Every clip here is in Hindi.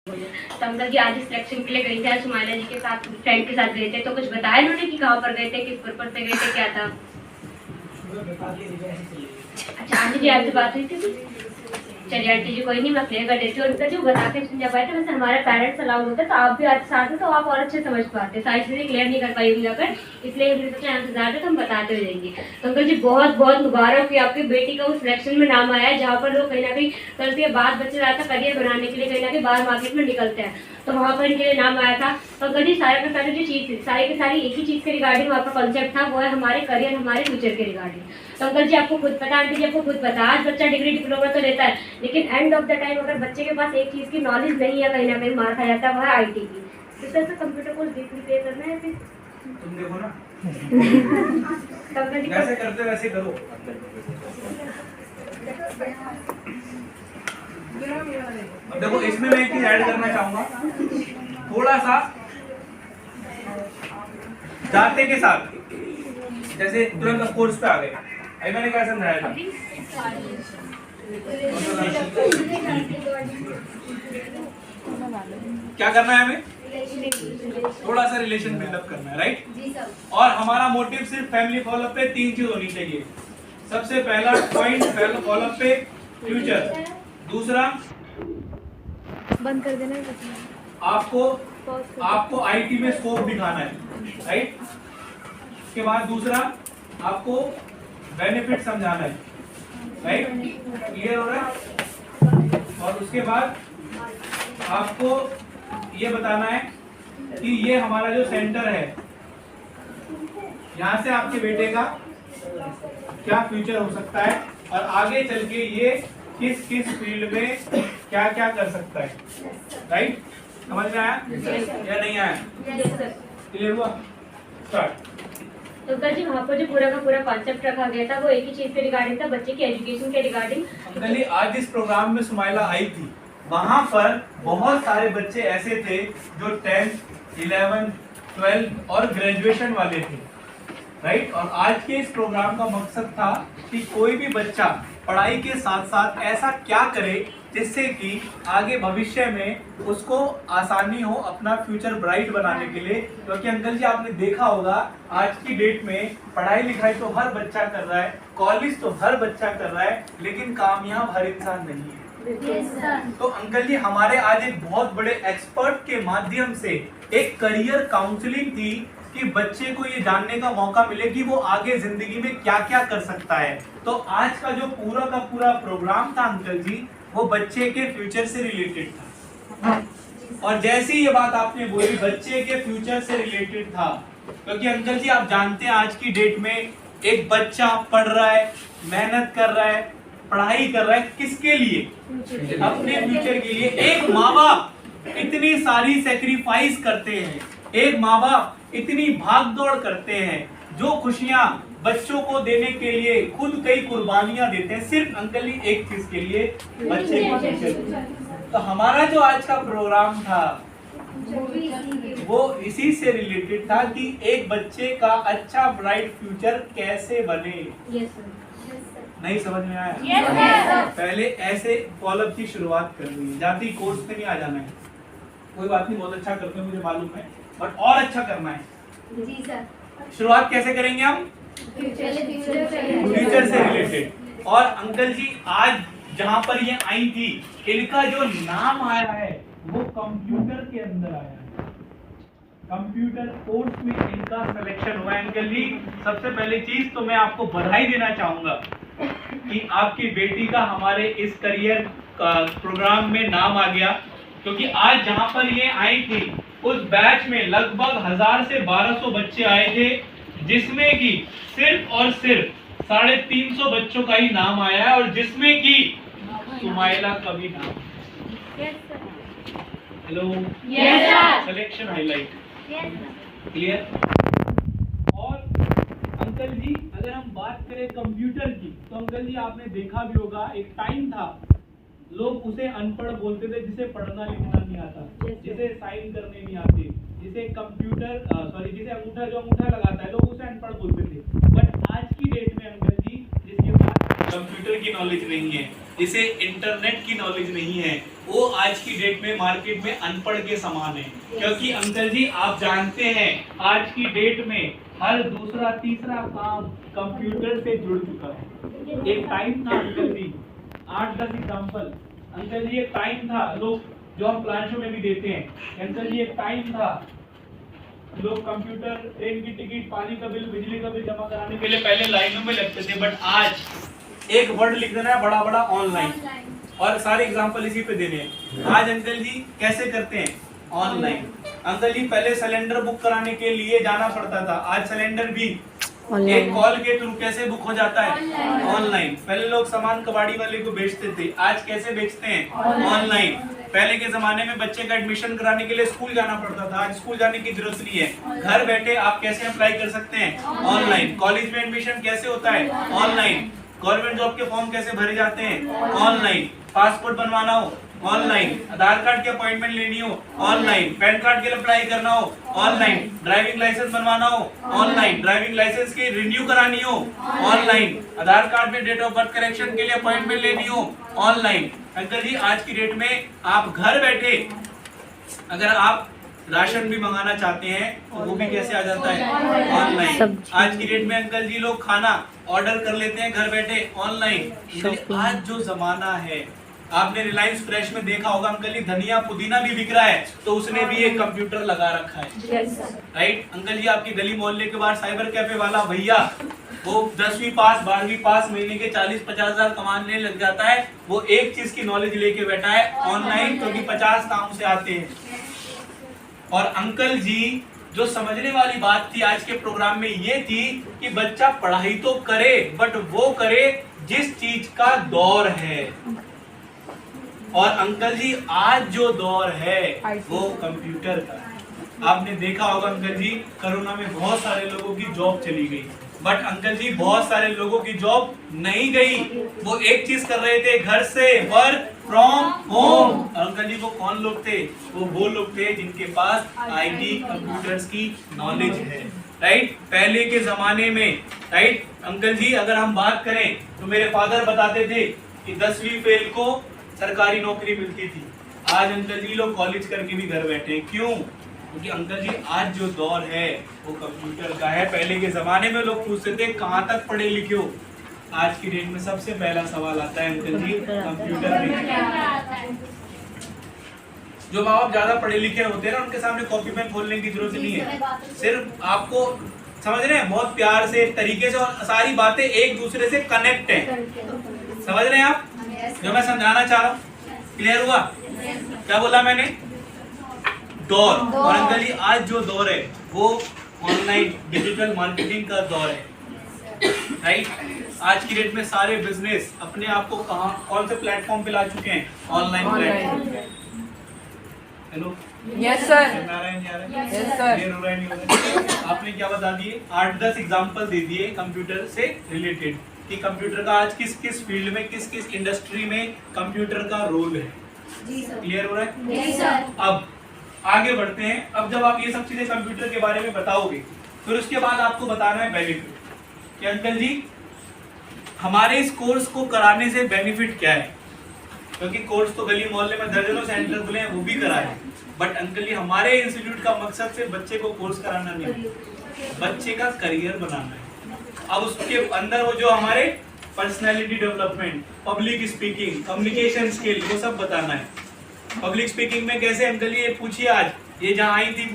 तो अंकल जी आज सिलेक्शन के लिए गई थी, आज सुमाइला जी के साथ फ्रेंड के साथ गए थे, तो कुछ बताया उन्होंने कि कहाँ पर गए थे, किस पर्पज से गए थे, क्या था? अच्छा आंटी जी आपसे बात हुई थी? चलिए आंटी जी कोई नहीं, मैं क्लियर कर देती हूँ। उनका जो बता के समझा पाए थे, वैसे हमारे पेरेंट्स अलाउड होते तो आप भी आज साथ हो तो आप और अच्छे समझ पाते, सारी चीज़ें क्लियर नहीं कर पाई जाकर, इसलिए मेरे चैनल से ज़्यादा तो हम बताते हुए जाएंगे। तो अंकल जी बहुत बहुत मुबारक कि आपकी बेटी का उस सिलेक्शन में नाम आया है जहाँ पर लोग कहीं ना कहीं करते हैं, बाद बच्चे ज़्यादा करियर बनाने के लिए कहीं ना कहीं बाहर मार्केट में निकलते हैं, तो वहाँ पर इनके लिए नाम आया था। तो अंकल जी सारे का सारी जो चीज़ थी, सारी की सारी एक ही चीज़ के रिगार्डिंग वहाँ पर कॉन्सेप्ट था, वो है हमारे करियर, हमारे फ्यूचर के रिगार्डिंग। तो अंकल जी आपको खुद पता, आंटी जी आपको खुद पता, आज बच्चा डिग्री डिप्लोमा तो लेता है, लेकिन एंड ऑफ द टाइम अगर बच्चे के पास एक चीज़ की नॉलेज नहीं है, कहीं ना कहीं मार खा जाता है, वो है IT की। इस तरह से कंप्यूटर को डीपली पे करना है फिर तुम देखो ना कंप्यूटर वैसे करते वैसे करो। अब देखो इसमें मैं एक चीज ऐड करना चाहूंगा, थोड़ा सा जाते के साथ, जैसे तुरंत कोर्स पे आ गए, अभी मैंने क्या समझाया था? क्या करना है हमें? थोड़ा सा रिलेशन बिल्डअप करना है, राइट? और हमारा मोटिव सिर्फ फैमिली फॉलोअप पे 3 चीज होनी चाहिए। सबसे पहला पॉइंट फॉलोअप पे फ्यूचर, दूसरा बंद कर देना, आपको IT में स्कोप दिखाना है, राइट? उसके बाद दूसरा आपको बेनिफिट समझाना है, राइट? क्लियर हो रहा है? और उसके बाद आपको ये बताना है कि ये हमारा जो सेंटर है, यहाँ से आपके बेटे का क्या फ्यूचर हो सकता है और आगे चल के ये किस किस फील्ड में क्या क्या कर सकता है, राइट? समझ में आया या नहीं आया? क्लियर हुआ? स्टार्ट। तो अंकल जी वहाँ पर जो पूरा का पूरा कॉन्सेप्ट रखा गया था वो एक ही चीज के रिगार्डिंग था, बच्चे की एजुकेशन के रिगार्डिंग। अंकल जी आज इस प्रोग्राम में सुमाइला आई थी, वहां पर बहुत सारे बच्चे ऐसे थे जो 10th, 11th, 12th और ग्रेजुएशन वाले थे, राइट? और आज के इस प्रोग्राम का मकसद था कि कोई भी बच्चा पढ़ाई के साथ साथ ऐसा क्या करे जिससे कि आगे भविष्य में उसको आसानी हो अपना फ्यूचर ब्राइट बनाने के लिए। क्योंकि अंकल जी आपने देखा होगा आज की डेट में पढ़ाई लिखाई तो हर बच्चा कर रहा है, कॉलेज तो हर बच्चा कर रहा है, लेकिन कामयाब हर इंसान नहीं है। तो अंकल जी हमारे आज एक बहुत बड़े एक्सपर्ट के माध्यम से एक करियर काउंसलिंग थी कि बच्चे को ये जानने का मौका मिले कि वो आगे जिंदगी में क्या क्या कर सकता है। तो आज का जो पूरा का पूरा प्रोग्राम था अंकल जी, वो बच्चे के फ्यूचर से रिलेटेड था। और जैसी ये बात आपने बोली बच्चे के फ्यूचर से रिलेटेड था, क्योंकि अंकल जी आप जानते हैं आज की डेट में एक बच्चा पढ़ रहा है, मेहनत कर रहा है, पढ़ाई कर रहा है, किसके लिए? अपने फ्यूचर के लिए। एक माँ बाप इतनी सारी सेक्रीफाइस करते हैं, एक माँ बाप इतनी भाग दौड़ करते हैं, जो खुशियां बच्चों को देने के लिए खुद कई कुर्बानियां देते हैं, सिर्फ अंकल जी एक चीज के लिए, बच्चे के फ्यूचर। तो हमारा जो आज का प्रोग्राम था वो इसी से रिलेटेड था कि एक बच्चे का अच्छा ब्राइट फ्यूचर कैसे बने। नहीं समझ में आया? पहले ऐसे फॉलोअप की शुरुआत करनी है, जाती कोर्स पे नहीं आ जाना है। कोई बात नहीं, बहुत अच्छा करते हो मुझे मालूम है, बट और अच्छा करना है। जी सर। शुरुआत कैसे करेंगे हम? फ्यूचर से रिलेटेड। और अंकल जी आज जहां पर ये आई थी, इनका जो नाम आया है वो कंप्यूटर के अंदर आया है, कंप्यूटर कोर्स में इनका सिलेक्शन हुआ है। अंकल जी सबसे पहली चीज तो मैं आपको बधाई देना चाहूंगा कि आपकी बेटी का हमारे इस करियर प्रोग्राम में नाम आ गया, क्योंकि आज जहां पर ये आई थी उस बैच में लगभग 1000 से 1200 बच्चे आए थे, जिसमें कि सिर्फ और सिर्फ 350 बच्चों का ही नाम आया है, और जिसमें कि सुमाइला का भी नाम। Hello, selection highlight, clear? और अंकल जी अगर हम बात करें कंप्यूटर की, तो अंकल जी आपने देखा भी होगा एक टाइम था लोग उसे अनपढ़ बोलते थे, जिसे पढ़ना लिखना नहीं आता, जिसे साइन करने नहीं आते, जिसे जिसे अंगूठा लगाता है, लोग उसे अनपढ़ बोलते थे। बट आज की डेट में अंकल जी जिसके पास कंप्यूटर की नॉलेज नहीं है, इसे इंटरनेट की नॉलेज नहीं है, वो आज की डेट में मार्केट में अनपढ़ के समान है। क्योंकि अंकल जी आप जानते हैं आज की डेट में हर दूसरा तीसरा काम कंप्यूटर से जुड़ चुका है। एक टाइम था अंकल जी, 8-10 एग्जांपल अंकल जी, एक टाइम था लोग जो हम प्लान शो में भी देते हैं अंकल जी, एक टाइम था लोग कंप्यूटर, ट्रेन की टिकट, पानी का बिल, बिजली का बिल जमा कराने के लिए पहले लाइनों में लगते थे, बट आज एक वर्ड लिख देना है बड़ा बड़ा ऑनलाइन, और सारे एग्जांपल इसी पे देने हैं। आज अंकल जी कैसे करते हैं? ऑनलाइन। अंकल जी पहले सिलेंडर बुक कराने के लिए जाना पड़ता था, आज सिलेंडर भी एक कॉल के थ्रू कैसे बुक हो जाता है? ऑनलाइन। पहले लोग सामान कबाड़ी वाले को बेचते थे, आज कैसे बेचते हैं? ऑनलाइन। पहले के जमाने में बच्चे का एडमिशन कराने के लिए स्कूल जाना पड़ता था, आज स्कूल जाने की जरूरत नहीं है, घर बैठे आप कैसे अप्लाई कर सकते हैं? ऑनलाइन। कॉलेज में एडमिशन कैसे होता है? ऑनलाइन। गवर्नमेंट जॉब के फॉर्म कैसे भरे जाते हैं? ऑनलाइन। पासपोर्ट बनवाना हो ऑनलाइन, आधार कार्ड की अपॉइंटमेंट लेनी हो ऑनलाइन, पैन कार्ड के लिए अप्लाई करना हो ऑनलाइन, ड्राइविंग लाइसेंस बनवाना हो ऑनलाइन, ड्राइविंग लाइसेंस की रिन्यू करानी हो ऑनलाइन, आधार कार्ड में डेट ऑफ बर्थ करेक्शन के लिए अपॉइंटमेंट लेनी हो ऑनलाइन। अंकल जी आज की डेट में आप घर बैठे अगर आप राशन भी मंगाना चाहते हैं तो वो भी कैसे आ जाता है? ऑनलाइन। आज की डेट में अंकल जी लोग खाना ऑर्डर कर लेते हैं घर बैठे ऑनलाइन। आज जो जमाना है, आपने रिलायंस फ्रेश में देखा होगा अंकल जी धनिया पुदीना भी बिक रहा है तो उसने भी एक कंप्यूटर लगा रखा है, राइट अंकल जी। आपकी गली मोहल्ले के बाहर साइबर कैफे वाला भैया वो 10वीं पास 12वीं पास महीने के 40-50 हजार कमाने लग जाता है, वो एक चीज की नॉलेज लेके बैठा है ऑनलाइन, क्योंकि 50 काम से आते हैं। और अंकल जी जो समझने वाली बात थी आज के प्रोग्राम में ये थी कि बच्चा पढ़ाई तो करे बट वो करे जिस चीज का दौर है। और अंकल जी आज जो दौर है वो कंप्यूटर का। आपने देखा होगा अंकल जी कोरोना में बहुत सारे लोगों की जॉब चली गई, बट अंकल जी बहुत सारे लोगों की जॉब नहीं गई, वो एक चीज कर रहे थे घर से, वर्क फ्रॉम होम। अंकल जी वो कौन लोग थे? वो लोग थे जिनके पास आईटी कंप्यूटर्स की नॉलेज है, राइट। पहले के जमाने में, राइट अंकल जी अगर हम बात करें तो मेरे फादर बताते थे कि 10वीं फेल को सरकारी नौकरी मिलती थी। आज अंकल जी लोग कॉलेज करके भी घर बैठे, क्यों? क्योंकि अंकल जी आज जो दौर है वो कंप्यूटर का है। पहले के जमाने में लोग पूछते थे कहाँ तक पढ़े लिखे हो, आज की डेट में सबसे पहला सवाल आता है अंकल जी कंप्यूटर में। जो माँ बाप ज्यादा पढ़े लिखे होते हैं ना उनके सामने कॉपी पेन खोलने की जरूरत नहीं है, सिर्फ आपको समझ रहे हैं बहुत प्यार से तरीके से, और सारी बातें एक दूसरे से कनेक्ट है। समझ रहे हैं आप जो मैं समझाना चाह रहा हूँ? क्लियर हुआ? क्या बोला मैंने? दौर। और अंकल जी आज जो दौर है वो ऑनलाइन डिजिटल मार्केटिंग का दौर है, राइट। आज की डेट में सारे बिजनेस अपने आप को कौन से प्लेटफॉर्म पे ला चुके हैं? Online platform. Hello yes sir, yes sir. आपने क्या बता दिए? 8-10 एग्जांपल दे दिए कंप्यूटर से रिलेटेड कि कंप्यूटर का आज किस किस फील्ड में, किस किस इंडस्ट्री में कंप्यूटर का रोल है। क्लियर हो रहा है? जी सर। अब आगे बढ़ते हैं। अब जब आप ये सब चीजें कंप्यूटर के बारे में बताओगे फिर उसके बाद आपको बताना है बेनिफिट कि अंकल जी हमारे इस कोर्स को कराने से बेनिफिट क्या है। क्योंकि कोर्स तो गली मोहल्ले में दर्जनों सेंटर खुले हैं, वो भी कराए, बट अंकल जी हमारे इंस्टीट्यूट का मकसद सिर्फ बच्चे को कोर्स कराना नहीं, बच्चे का करियर बनाना है। अब उसके अंदर वो जो हमारे personality development, public speaking, communication skill, वो सब बताना है। पब्लिक स्पीकिंग में कैसे अंकल ये पूछिए, आज ये जहाँ आई थी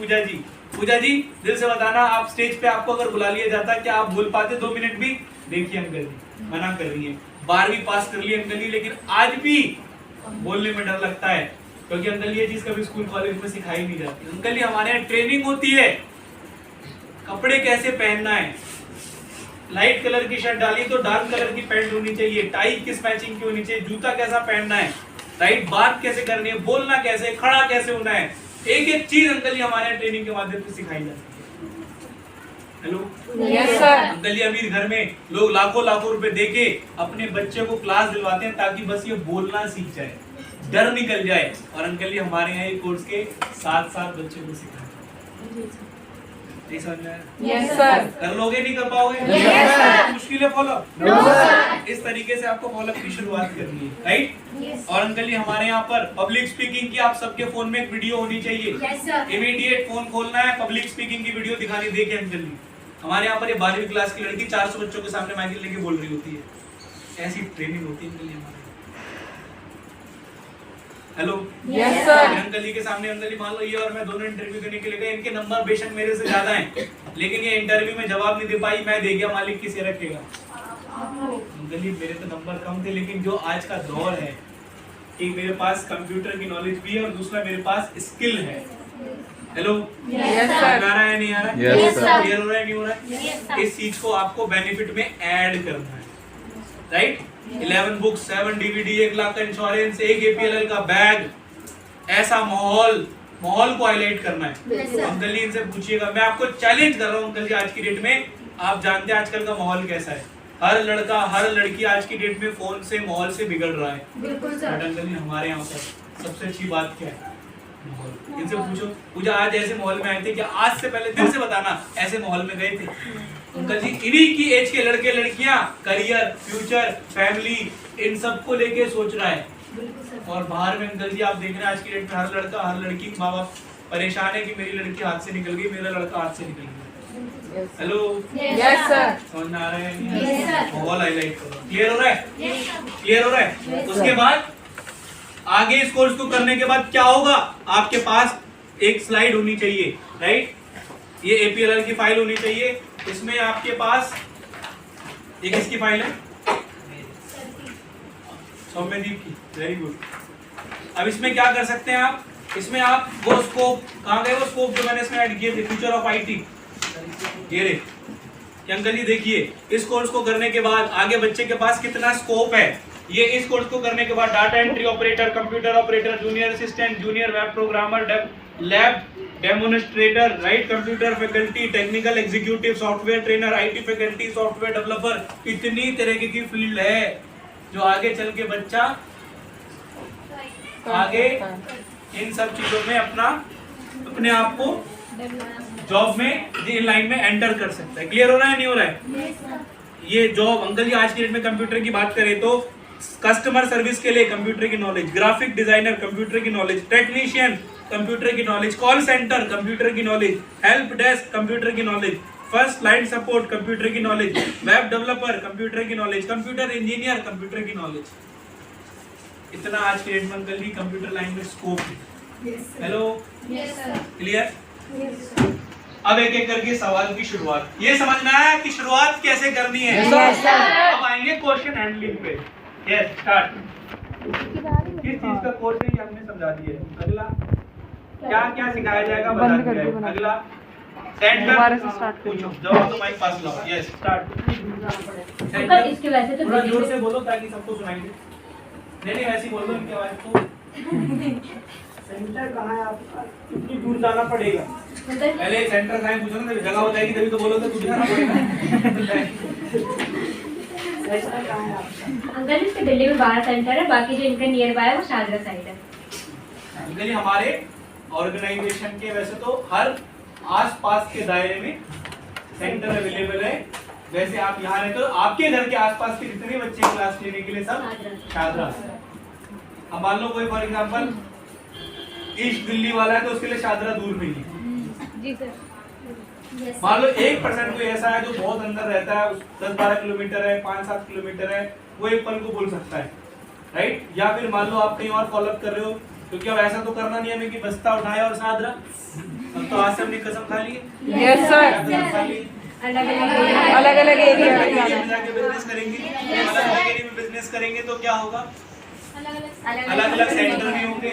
पूजा जी दिल से बताना, आप स्टेज पे आपको अगर बुला लिया जाता क्या आप बोल पाते 2 मिनट भी? देखिए अंकल जी मना कर रही है, 12वीं पास कर ली अंकल जी, लेकिन आज भी बोलने में डर लगता है क्योंकि अंकल ये चीज कभी स्कूल कॉलेज में सिखाई नहीं जाती। अंकल जी हमारे यहाँ ट्रेनिंग होती है, कपड़े कैसे पहनना है, लाइट कलर की शर्ट डाली तो डार्क कलर की पैंट होनी चाहिए, टाई किस मैचिंग की होनी चाहिए, जूता कैसा पहनना है, राइट, बात कैसे करनी है, बोलना कैसे, खड़ा कैसे होना है, एक एक चीज अंकल जी हमारे यहाँ ट्रेनिंग के माध्यम से सिखाई जाती है। Hello yes sir. अंकल जी अमीर घर में लोग लाखों रुपए देके अपने बच्चे को क्लास दिलवाते हैं ताकि बस ये बोलना सीख जाए, डर निकल जाए, और अंकल जी हमारे यहाँ ये कोर्स के साथ साथ बच्चे को सिखाते हैं। नहीं समझ में आया? Yes sir. कर लोगे नहीं कर पाओगे? Yes, sir. मुश्किल है फॉलो? No sir. इस तरीके से आपको फॉलो की शुरुआत करनी है, राइट? और अंकल जी हमारे यहाँ पर पब्लिक स्पीकिंग की आप सबके फोन में एक वीडियो होनी चाहिए। Yes sir. इमीडिएट फोन खोलना है, पब्लिक स्पीकिंग की वीडियो दिखानी देखिए अंकल जी। हमारे यहाँ पर ये 12वीं क्लास की लड़की 400 बच्चों के सामने माइक लेके बोल रही होती है। ऐसी ट्रेनिंग होती है अंकल जी हमारे। Hello yes sir. अंकल जी के सामने अंकल जी मान लो ये और मैं दोनों इंटरव्यू देने के लिए गए, इनके नंबर बेशक मेरे से ज्यादा हैं, लेकिन ये इंटरव्यू में जवाब नहीं दे पाई, मैं दे गया, मालिक किसे रखेगा? अंकल जी मेरे तो नंबर कम थे, लेकिन जो आज का दौर है, एक मेरे पास कंप्यूटर की नॉलेज भी है और दूसरा मेरे पास स्किल है। Hello yes sir. आ रहा है नहीं आ रहा है? Yes, sir. क्लियर हो रहा है नहीं हो रहा है? Yes sir. इस चीज को आपको बेनिफिट में ऐड करना है, राइट? 11 बुक्स, 7 DVD, 1 लाख का इंश्योरेंस, 1 APLL का बैग, ऐसा माहौल को हाईलाइट करना है। Yes, sir. अंकल जी इनसे पूछिएगा, मैं आपको चैलेंज कर रहा हूँ अंकल जी, आज की डेट में आप जानते हैं आजकल का माहौल कैसा है। हर लड़का हर लड़की आज की डेट में फोन से माहौल से बिगड़ रहा है। बिल्कुल बट सर। अंकल जी हमारे यहाँ पर सबसे अच्छी बात क्या है? माहौल। इनसे पूछो पूजा आज ऐसे माहौल में आए थे क्या? आज से पहले दिल से बताना ऐसे माहौल में गए थे? अंकल जी इन्हीं की एज के लड़के लड़कियां करियर, फ्यूचर, फैमिली इन सबको लेके सोच रहा है। बिल्कुल सर। और बाहर में अंकल जी आप देख रहे हैं आज की डेट में हर लड़का हर लड़की माँ बाप परेशान है कि मेरी लड़की हाथ से निकल गई, मेरा लड़का हाथ से निकल गया। Hello yes sir. समझ में आ रहा है? Yes, sir. माहौल हाईलाइट करो। क्लियर हो रहा है? Yes sir. क्लियर हो रहा है? Yes, उसके बाद आगे इस कोर्स को करने के बाद क्या होगा? आपके पास एक स्लाइड होनी चाहिए, राइट? ये APLL की फाइल होनी चाहिए, इसमें आपके पास एक इसकी फाइल है सौम्यदीप की, वेरी गुड। अब इसमें क्या कर सकते हैं आप? इसमें आप वो स्कोप, कहाँ गए वो स्कोप जो मैंने इसमें ऐड किए थे, फ्यूचर ऑफ IT, ये रे अंकल जी देखिए, इस कोर्स को करने के बाद आगे बच्चे के पास कितना स्कोप है। ये इस कोर्स को करने के बाद data entry operator, computer operator, junior assistant, junior web programmer, lab demonstrator, right, computer faculty, technical executive, software trainer, IT faculty, software developer, इतनी तरह की फील्ड है जो आगे चल के बच्चा आगे इन सब चीजों में अपने आप को जॉब में इन लाइन में एंटर कर सकता है। क्लियर हो रहा है नहीं हो रहा है? ये जॉब अंकल जी आज की डेट में कंप्यूटर की बात करें तो कस्टमर सर्विस के लिए कंप्यूटर की नॉलेज, ग्राफिक डिजाइनर कंप्यूटर की नॉलेज, टेक्नीशियन कंप्यूटर की नॉलेज, कॉल सेंटर कंप्यूटर की नॉलेज, हेल्प डेस्क कंप्यूटर की knowledge, first line support computer की नॉलेज, वेब डेवलपर कंप्यूटर की नॉलेज, कंप्यूटर इंजीनियर कंप्यूटर की नॉलेज। इतना आज के डेट में अंकल जी कंप्यूटर लाइन में स्कोप है। Hello clear? अब एक एक करके सवाल की शुरुआत, ये समझना है कि शुरुआत कैसे करनी है। Yes, sir. अब आएंगे क्वेश्चन हैंडलिंग पे। Yes start. किस चीज का कोर्स है ये हमने समझा दिया है। अगला क्या क्या सिखाया जाएगा बता बंद कर दिया दो, है। बंद। अगला दोबारा से start करो। पूछो, जवाब तो माइक पास लाओ। Yes start. अंकल इसके वैसे तो थोड़ा जोर से बोलो ताकि सबको सुनाई दे। नहीं ऐसे ही बोल दो इनकी आवाज को। सेंटर कहाँ है आपका? कितनी दूर जाना पड़ेगा? पहले सेंटर कहाँ है पूछो ना, जगह हो जाएगी तभी तो बोलोगे कुछ जाना पड़ेगा। अंकल इसके दिल्ली में 12 सेंटर है, बाकी जो इनका नियर बाय है वो शाहजहां साइड है। अंकल हमारे ऑर्गेनाइजेशन के वैसे तो हर आसपास के दायरे में सेंटर अवेलेबल है। वैसे आप यहाँ रहते हो, आपके घर के आसपास के जितने बच्चे क्लास लेने के लिए सब शाहजहां। अब मान लो कोई फॉर एग्जांपल ईस्ट दिल्ली वाला है तो उसके लिए शाहजहां दूर नहीं है। जी सर। मान लो 1% कोई ऐसा है जो बहुत अंदर रहता है, 10-12 किलोमीटर है, 5-7 किलोमीटर है, वो एक पल को बोल सकता है, राइट? या फिर मान लो आप कहीं और फॉलोअप कर रहे हो, क्योंकि अब ऐसा तो करना नहीं हमें कि बस्ता उठाया और शाहजहां। अब तो आज से हमने कसम खा ली है। Yes sir. कसम खा ली। अलग-अलग एरिया में जाना है। जाके बिजनेस करेंगे, अलग एरिया में बिजनेस करेंगे तो क्या होगा? अलग अलग सेंटर भी होंगे,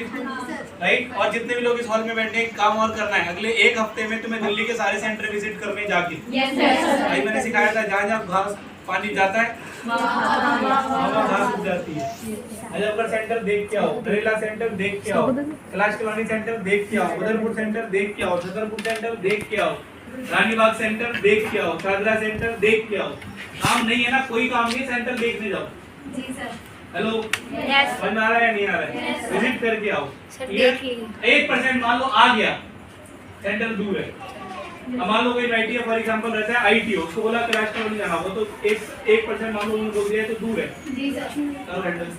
राइट? और जितने भी लोग इस हॉल में बैठे हैं, काम और करना है, अगले एक हफ्ते में तुम्हें दिल्ली के सारे सेंटर विजिट करने जाके। भाई मैंने सिखाया था जहाँ जहाँ घास पानी जाता है वहाँ घास उग जाती है। अजबगढ़ सेंटर देख के आओ, नरेला सेंटर देख के आओ, कैलाश कॉलोनी सेंटर देख के आओ, उदयपुर सेंटर देख के आओ, छतरपुर सेंटर देख के आओ, रानीबाग सेंटर देख के आओ, शाहजहां सेंटर देख के आओ। काम नहीं है ना, कोई काम नहीं, सेंटर देखने जाओ। जी सर। हेलो यस समझ में आ रहा है नहीं आ रहा है? Yes, विजिट करके आओ। Sir, clear? देखिए। 1% मान लो आ गया, सेंटर दूर है, अब मान लो कोई IIT फॉर एग्जांपल रहता है ITO, उसको बोला क्रैश करो नहीं जाना, वो तो 1% मान लो उन्होंने रोक दिया है तो दूर है। जी सर। करो हैंडल।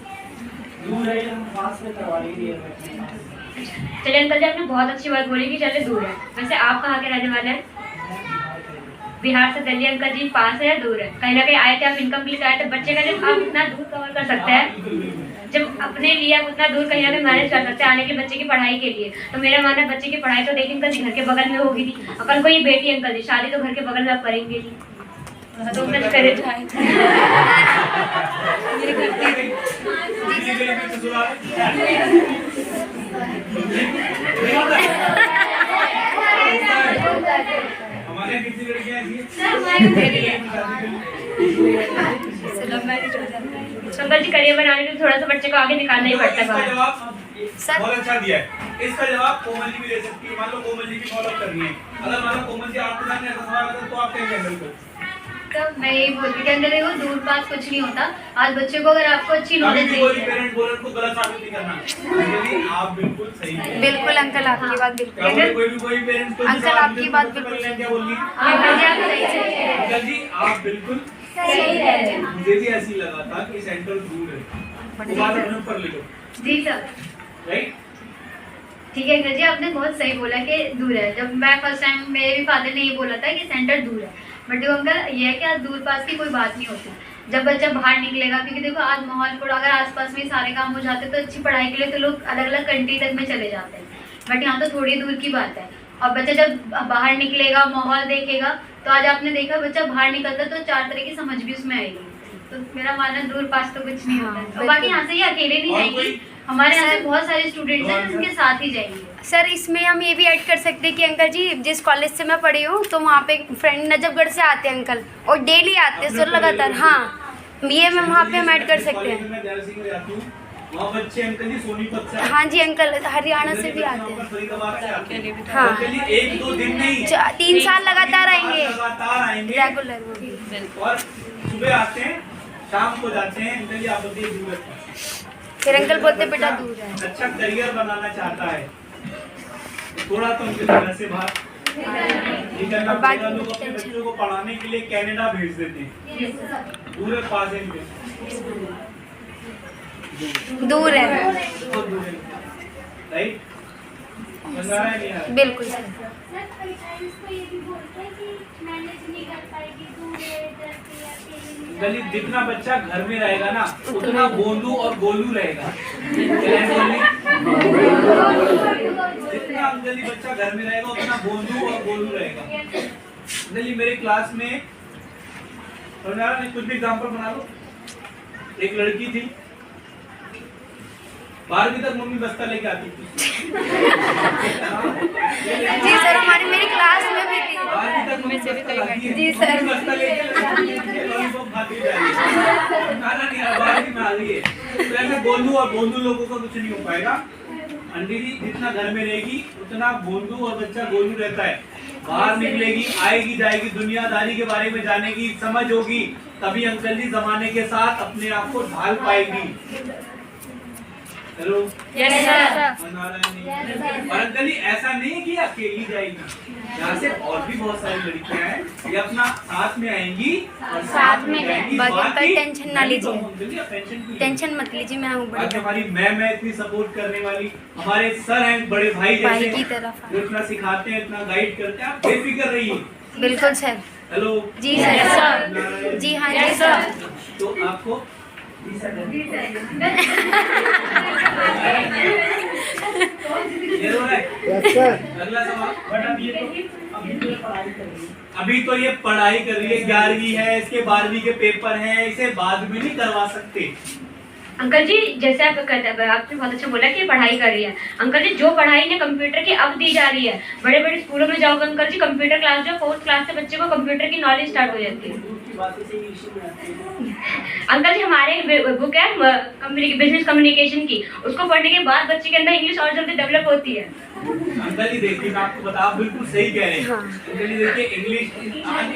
दूर है हम पास में करवा रही है। चलिए अंकल जी, आपने बहुत अच्छी बात बोली कि चले दूर है। वैसे आप कहाँ के रहने वाले हैं? बिहार से दिल्ली। अंकल जी पास है या दूर है? कहीं ना कहीं आए थे आप, इनकम के लिए आए थे, बच्चे का जब आप इतना दूर कवर कर सकते हैं, जब अपने लिए आप उतना दूर कहीं ना कहीं मैनेज कर सकते हैं आने के बच्चे की पढ़ाई के लिए, तो मेरा मानना है बच्चे की पढ़ाई तो देखिए अंकल जी घर के बगल में होगी थी, अपन को ये बेटी अंकल जी शादी तो घर के बगल में आप करेंगे ही, तो अंकल जी करे हमारे कितनी लड़कियां ऐसी अंकल जी करियर बनाने के लिए थोड़ा सा बच्चे को आगे निकालना ही पड़ता इसका है। जवाब बहुत अच्छा दिया है। इसका जवाब कोमल जी भी दे सकती है। मान लो कोमल जी की फॉलो करनी है, अगर मान लो कोमल जी आपके सामने ऐसा सवाल आता है तो आप क्या हैंडल करो? तो मैं यही बोलती थी अंदर वो दूर पास कुछ नहीं होता। आज बच्चों को अगर आपको अच्छी नॉलेज कोई पेरेंट बोले उनको गलत साबित नहीं करना, लेकिन आप बिल्कुल सही हैं। बिल्कुल अंकल, आपकी बात बिल्कुल। कोई पेरेंट्स को अंकल, आपकी बात बिल्कुल क्या बोलनी? अंकल जी आप बिल्कुल सही है। मुझे भी ऐसी लगा था कि सेंटर दूर है, वो बात अपने ऊपर ले लो, जी सर। राइट? ठीक है अंकल जी, आपने बहुत सही बोला कि दूर है। जब मैं फर्स्ट टाइम, मेरे भी फादर ने ये बोला था कि सेंटर दूर है, बट देखो अंकल ये है कि आज दूर पास की कोई बात नहीं होती। जब बच्चा बाहर निकलेगा, क्योंकि देखो आज माहौल को अगर आसपास में सारे काम हो जाते तो अच्छी पढ़ाई के लिए तो लोग अलग अलग कंट्री तक में चले जाते हैं, बट यहाँ तो थोड़ी दूर की बात है। और बच्चा जब बाहर निकलेगा, माहौल देखेगा, तो आज आपने देखा बच्चा बाहर निकलता तो 4 तरह की समझ भी उसमें आएगी। तो मेरा मानना दूर पास तो कुछ नहीं होता है। और बाकी यहाँ से ये अकेले नहीं जाएंगी, हमारे यहाँ से बहुत सारे स्टूडेंट्स हैं जिनके साथ ही जाएंगे। सर इसमें हम ये भी ऐड कर सकते हैं कि अंकल जी जिस कॉलेज से मैं पढ़ी हूँ तो वहाँ पे फ्रेंड नजफगढ़ से आते हैं अंकल, और डेली आते हैं सर लगातार। हाँ, ये मैं वहाँ पे हम ऐड कर सकते हैं। वहाँ बच्चे अंकल जी सोनीपत से, हाँ जी अंकल, हरियाणा से भी आते हैं। फरीदाबाद से आते हैं। हाँ। अंकल जी 1-2 दिन नहीं, 3 साल लगातार आएंगे, लगातार आएंगे रेगुलर। और सुबह आते हैं, शाम को जाते हैं। अंकल जी आप बताइए दूर है, फिर अंकल बोलते बेटा दूर है। अच्छा करियर बनाना चाहता है, थोड़ा तो उनके घर से बाहर निकलना पड़ेगा। लोग अपने बच्चों को पढ़ाने के लिए कनाडा भेज देते हैं, दूर है पास है इनके? दूर है, बहुत दूर है, राइट? समझ आ रहा है नहीं आ रहा है? बिल्कुल। गली जितना बच्चा घर में रहेगा ना उतना बोलू और गोलू रहेगा। जितना गली बच्चा घर में रहेगा उतना बोलू और गोलू रहेगा। गली मेरे क्लास में कुछ भी एग्जाम्पल बना लो। एक लड़की थी, 12वीं तक मम्मी बस्ता लेके आती थी। जी सर, हमारी मेरी क्लास में भी थी। 12वीं तक मम्मी बस्ता लाती है। जी सर। बस्ता लेके लॉलीपॉप खाती जा रही है। खाना नहीं आ, 12वीं में आ गई है। तो ऐसे बोलू और बोलू लोगों का कुछ नहीं हो पाएगा। आंटी जी जितना घर में रहेगी उतना बोलू और बच्चा गोलू रहता है। बाहर निकलेगी, आएगी जाएगी, दुनियादारी के बारे में जानेगी, समझ होगी, तभी अंकल जी जमाने के साथ अपने आप को ढाल पाएगी। Hello, yes sir. और अंकल जी ऐसा नहीं है कि अकेली जाएगी, यहाँ से और भी बहुत सारी लड़कियां हैं, ये अपना साथ में आएंगी और साथ में जाएंगी। बाकी बाकी टेंशन ना लीजिए, टेंशन मत लीजिए, मैं हूँ बाकी बड़ी हमारी मैम है इतनी सपोर्ट करने वाली, हमारे सर हैं बड़े भाई भाई जैसे की तरफ। जो इतना सिखाते हैं, इतना गाइड करते हैं। आप बेफिक्र रहिए। बिल्कुल सर। हेलो जी सर। जी हाँ जी सर। तो आपको ये रो रहा है। अगला सवाल। बट अभी तो ये पढ़ाई कर रही है, 11वीं है, इसके 12वीं के पेपर हैं, इसे बाद में नहीं करवा सकते। अंकल जी जैसे आप आपने बहुत अच्छा बोला कि पढ़ाई कर रही है। अंकल जी जो पढ़ाई ने कंप्यूटर की अब दी जा रही है, बड़े बड़े स्कूलों में जाओगे अंकल जी, कंप्यूटर क्लास जो 4th क्लास से बच्चे को कंप्यूटर की नॉलेज स्टार्ट हो जाती है। अंकल जी हमारे बुक है बिजनेस कम्युनिकेशन की, उसको पढ़ने के बाद बच्चे के अंदर इंग्लिश और जल्दी डेवलप होती है। अंकल जी देखिए मैं आपको बता, आप बिल्कुल सही कह रहे हैं। अंकल जी देखिए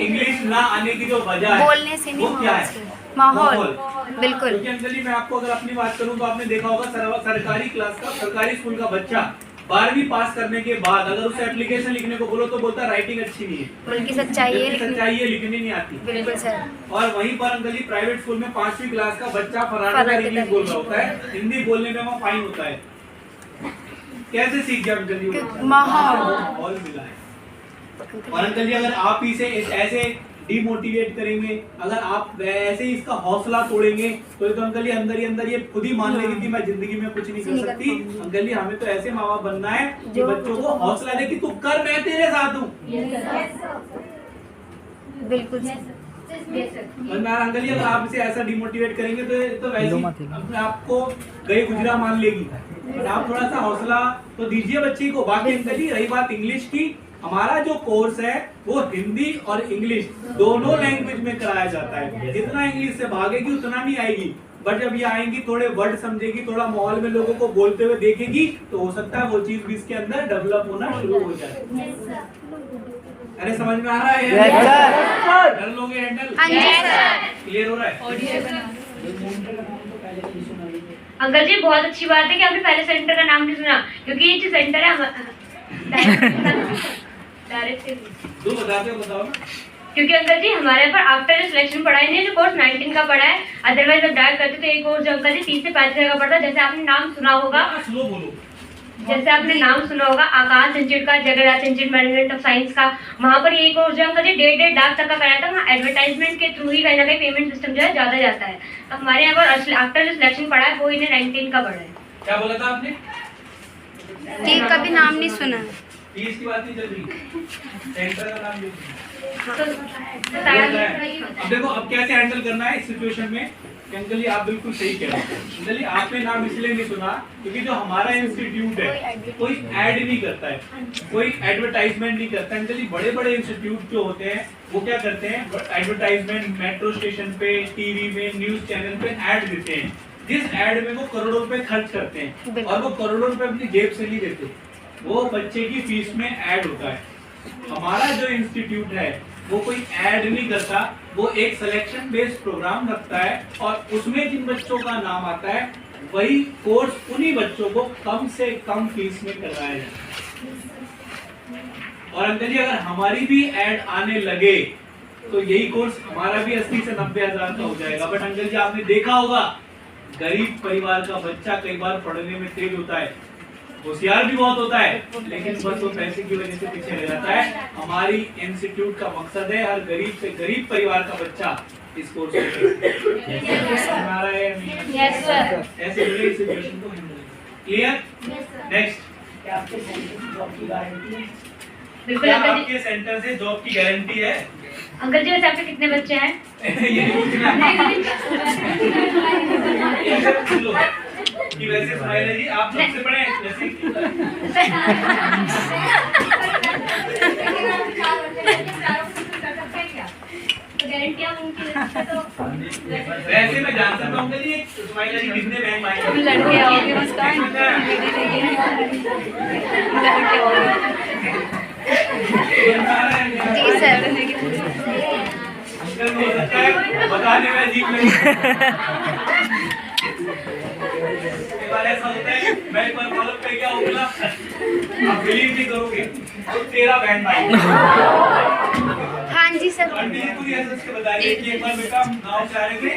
इंग्लिश ना आने की जो वजह है बोलने से नहीं, वो क्या है? माहौल। बिल्कुल। क्योंकि अंकल जी मैं आपको अगर अपनी बात करूं तो आपने देखा होगा सरकारी क्लास का, सरकारी स्कूल का बच्चा 12वीं पास करने के बाद अगर उसे एप्लीकेशन लिखने को बोलो तो बोलता है राइटिंग अच्छी नहीं है, उनकी सच्चाई है उसकी सच्चाई है, लिखनी नहीं आती। बिल्कुल सर। और वहीं पर अंकल जी प्राइवेट स्कूल में 5वीं क्लास का बच्चा फरार फरार इंग्लिश बोल रहा होता है, हिंदी बोलने में वहाँ फाइन होता है। कैसे सीख गया अंकल जी? माहौल मिला है। और अंकल जी अगर आप इसे ऐसे डिमोटिवेट करेंगे, अगर आप ऐसे ही इसका हौसला तोड़ेंगे तो ये तो अंकल जी अंदर ही अंदर ये खुद ही मान लेगी कि मैं जिंदगी में कुछ नहीं कर सकती। अंकल जी हमें तो ऐसे माँ बाप बनना है कि बच्चों को हौसला दे कि तू कर, मैं तेरे साथ हूँ। बिल्कुल सर। अंकल जी अगर आप इसे ऐसा डिमोटिवेट करेंगे तो वैसे ही अपने आप को गई गुजरा मान लेगी। और आप थोड़ा सा हौसला तो दीजिए बच्ची को। बाकी अंकल जी रही बात इंग्लिश की, हमारा जो कोर्स है वो हिंदी और इंग्लिश दोनों लैंग्वेज में कराया जाता है। जितना इंग्लिश से भागेगी उतना नहीं आएगी, बट जब ये आएंगी थोड़े वर्ड समझेगी, थोड़ा माहौल में लोगों को बोलते हुए देखेगी तो हो सकता है वो चीज भी इसके अंदर डेवलप होना शुरू हो जाए। अरे समझ में आ रहा है? कर लोगे हैंडल? क्लियर हो रहा है? अंकल जी बहुत अच्छी बात है कि आपने पहले सेंटर का नाम नहीं सुना, क्योंकि ये जो सेंटर है डायरेक्ट बताओ ना। क्योंकि अंकल जी हमारे यहाँ पर आफ्टर सिलेक्शन पढ़ा है, जो कोर्स 19 का पढ़ा है। अदरवाइज जब डायरेक्ट करते तो ये कोर्स जो अंकल जी 30 से 35 का पढ़ता है। जैसे आपने नाम सुना होगा, स्लो बोलो। जैसे आपने नाम सुना होगा आकाश इंस्टीट्यूट का, Jagannath institute management of science का, वहाँ पर ये कोर्स जो अंकल जी 1.5 लाख तक का कराया था। वहाँ एडवर्टाइजमेंट के थ्रू ही कहीं ना कहीं पेमेंट सिस्टम जो है ज्यादा जाता है। तो हमारे यहाँ पर आफ्टर जो सिलेक्शन पढ़ा है वो इन्हें 19 का पढ़ा है। क्या बोला था आपने? जी कभी नाम नहीं सुना। फीस की बात नहीं चल रही, सेंटर का नाम अब देखो अब कैसे हैंडल करना है इस सिचुएशन में। अंकल जी आप बिल्कुल सही कह रहे हैं। अंकल जी आपने नाम इसलिए नहीं सुना क्योंकि जो हमारा इंस्टीट्यूट है कोई ऐड नहीं करता है, कोई एडवर्टाइजमेंट नहीं करता है। अंकल जी बड़े बड़े इंस्टीट्यूट जो होते हैं वो क्या करते हैं, एडवर्टाइजमेंट मेट्रो स्टेशन पे, टीवी में, न्यूज चैनल पे ऐड देते हैं, जिस ऐड में वो करोड़ों रुपए खर्च करते हैं और वो करोड़ों रुपए अपनी जेब से नहीं देते, वो बच्चे की फीस में ऐड होता है। हमारा जो इंस्टीट्यूट है वो कोई ऐड नहीं करता, वो एक सिलेक्शन बेस्ड प्रोग्राम रखता है और उसमें जिन बच्चों का नाम आता है वही कोर्स उन्हीं बच्चों को कम से कम फीस में करवाया जाता है। और अंकल जी अगर हमारी भी ऐड आने लगे तो यही कोर्स हमारा भी 80 से 90 हजार का हो जाएगा। बट अंकल जी आपने देखा होगा गरीब परिवार का बच्चा कई बार पढ़ने में तेज होता है, होशियार भी बहुत होता है, लेकिन बस वो पैसे की वजह से पीछे रह जाता है। हमारी इंस्टीट्यूट का मकसद है हर गरीब से गरीब परिवार का बच्चा इस कोर्स में ऐसे सिचुएशन को क्लियर। नेक्स्ट आपके जॉब की गारंटी? बिल्कुल अंकल जी। आपके सेंटर से जॉब की गारंटी है? अंकल जी वैसे आपके कितने बच्चे हैं? ये कि वैसे स्माइला जी आप सबसे बड़े वैसे मैं जान सकता हूँ कि स्माइला जी कितने बहन भाई हैं? लड़के आओगे मुस्कान जी सर। अंकल हो सकता है बताने में अजीब लगे। ऐसा होता है मैं एक बार मालूम पे क्या होगा आप बिलीव नहीं करोगे तो तेरा बहन भाई। हाँ जी सर। आंटी जी पूरी ऐसे उसके बता रही है कि एक बार बेटा गाँव से आ रहे थे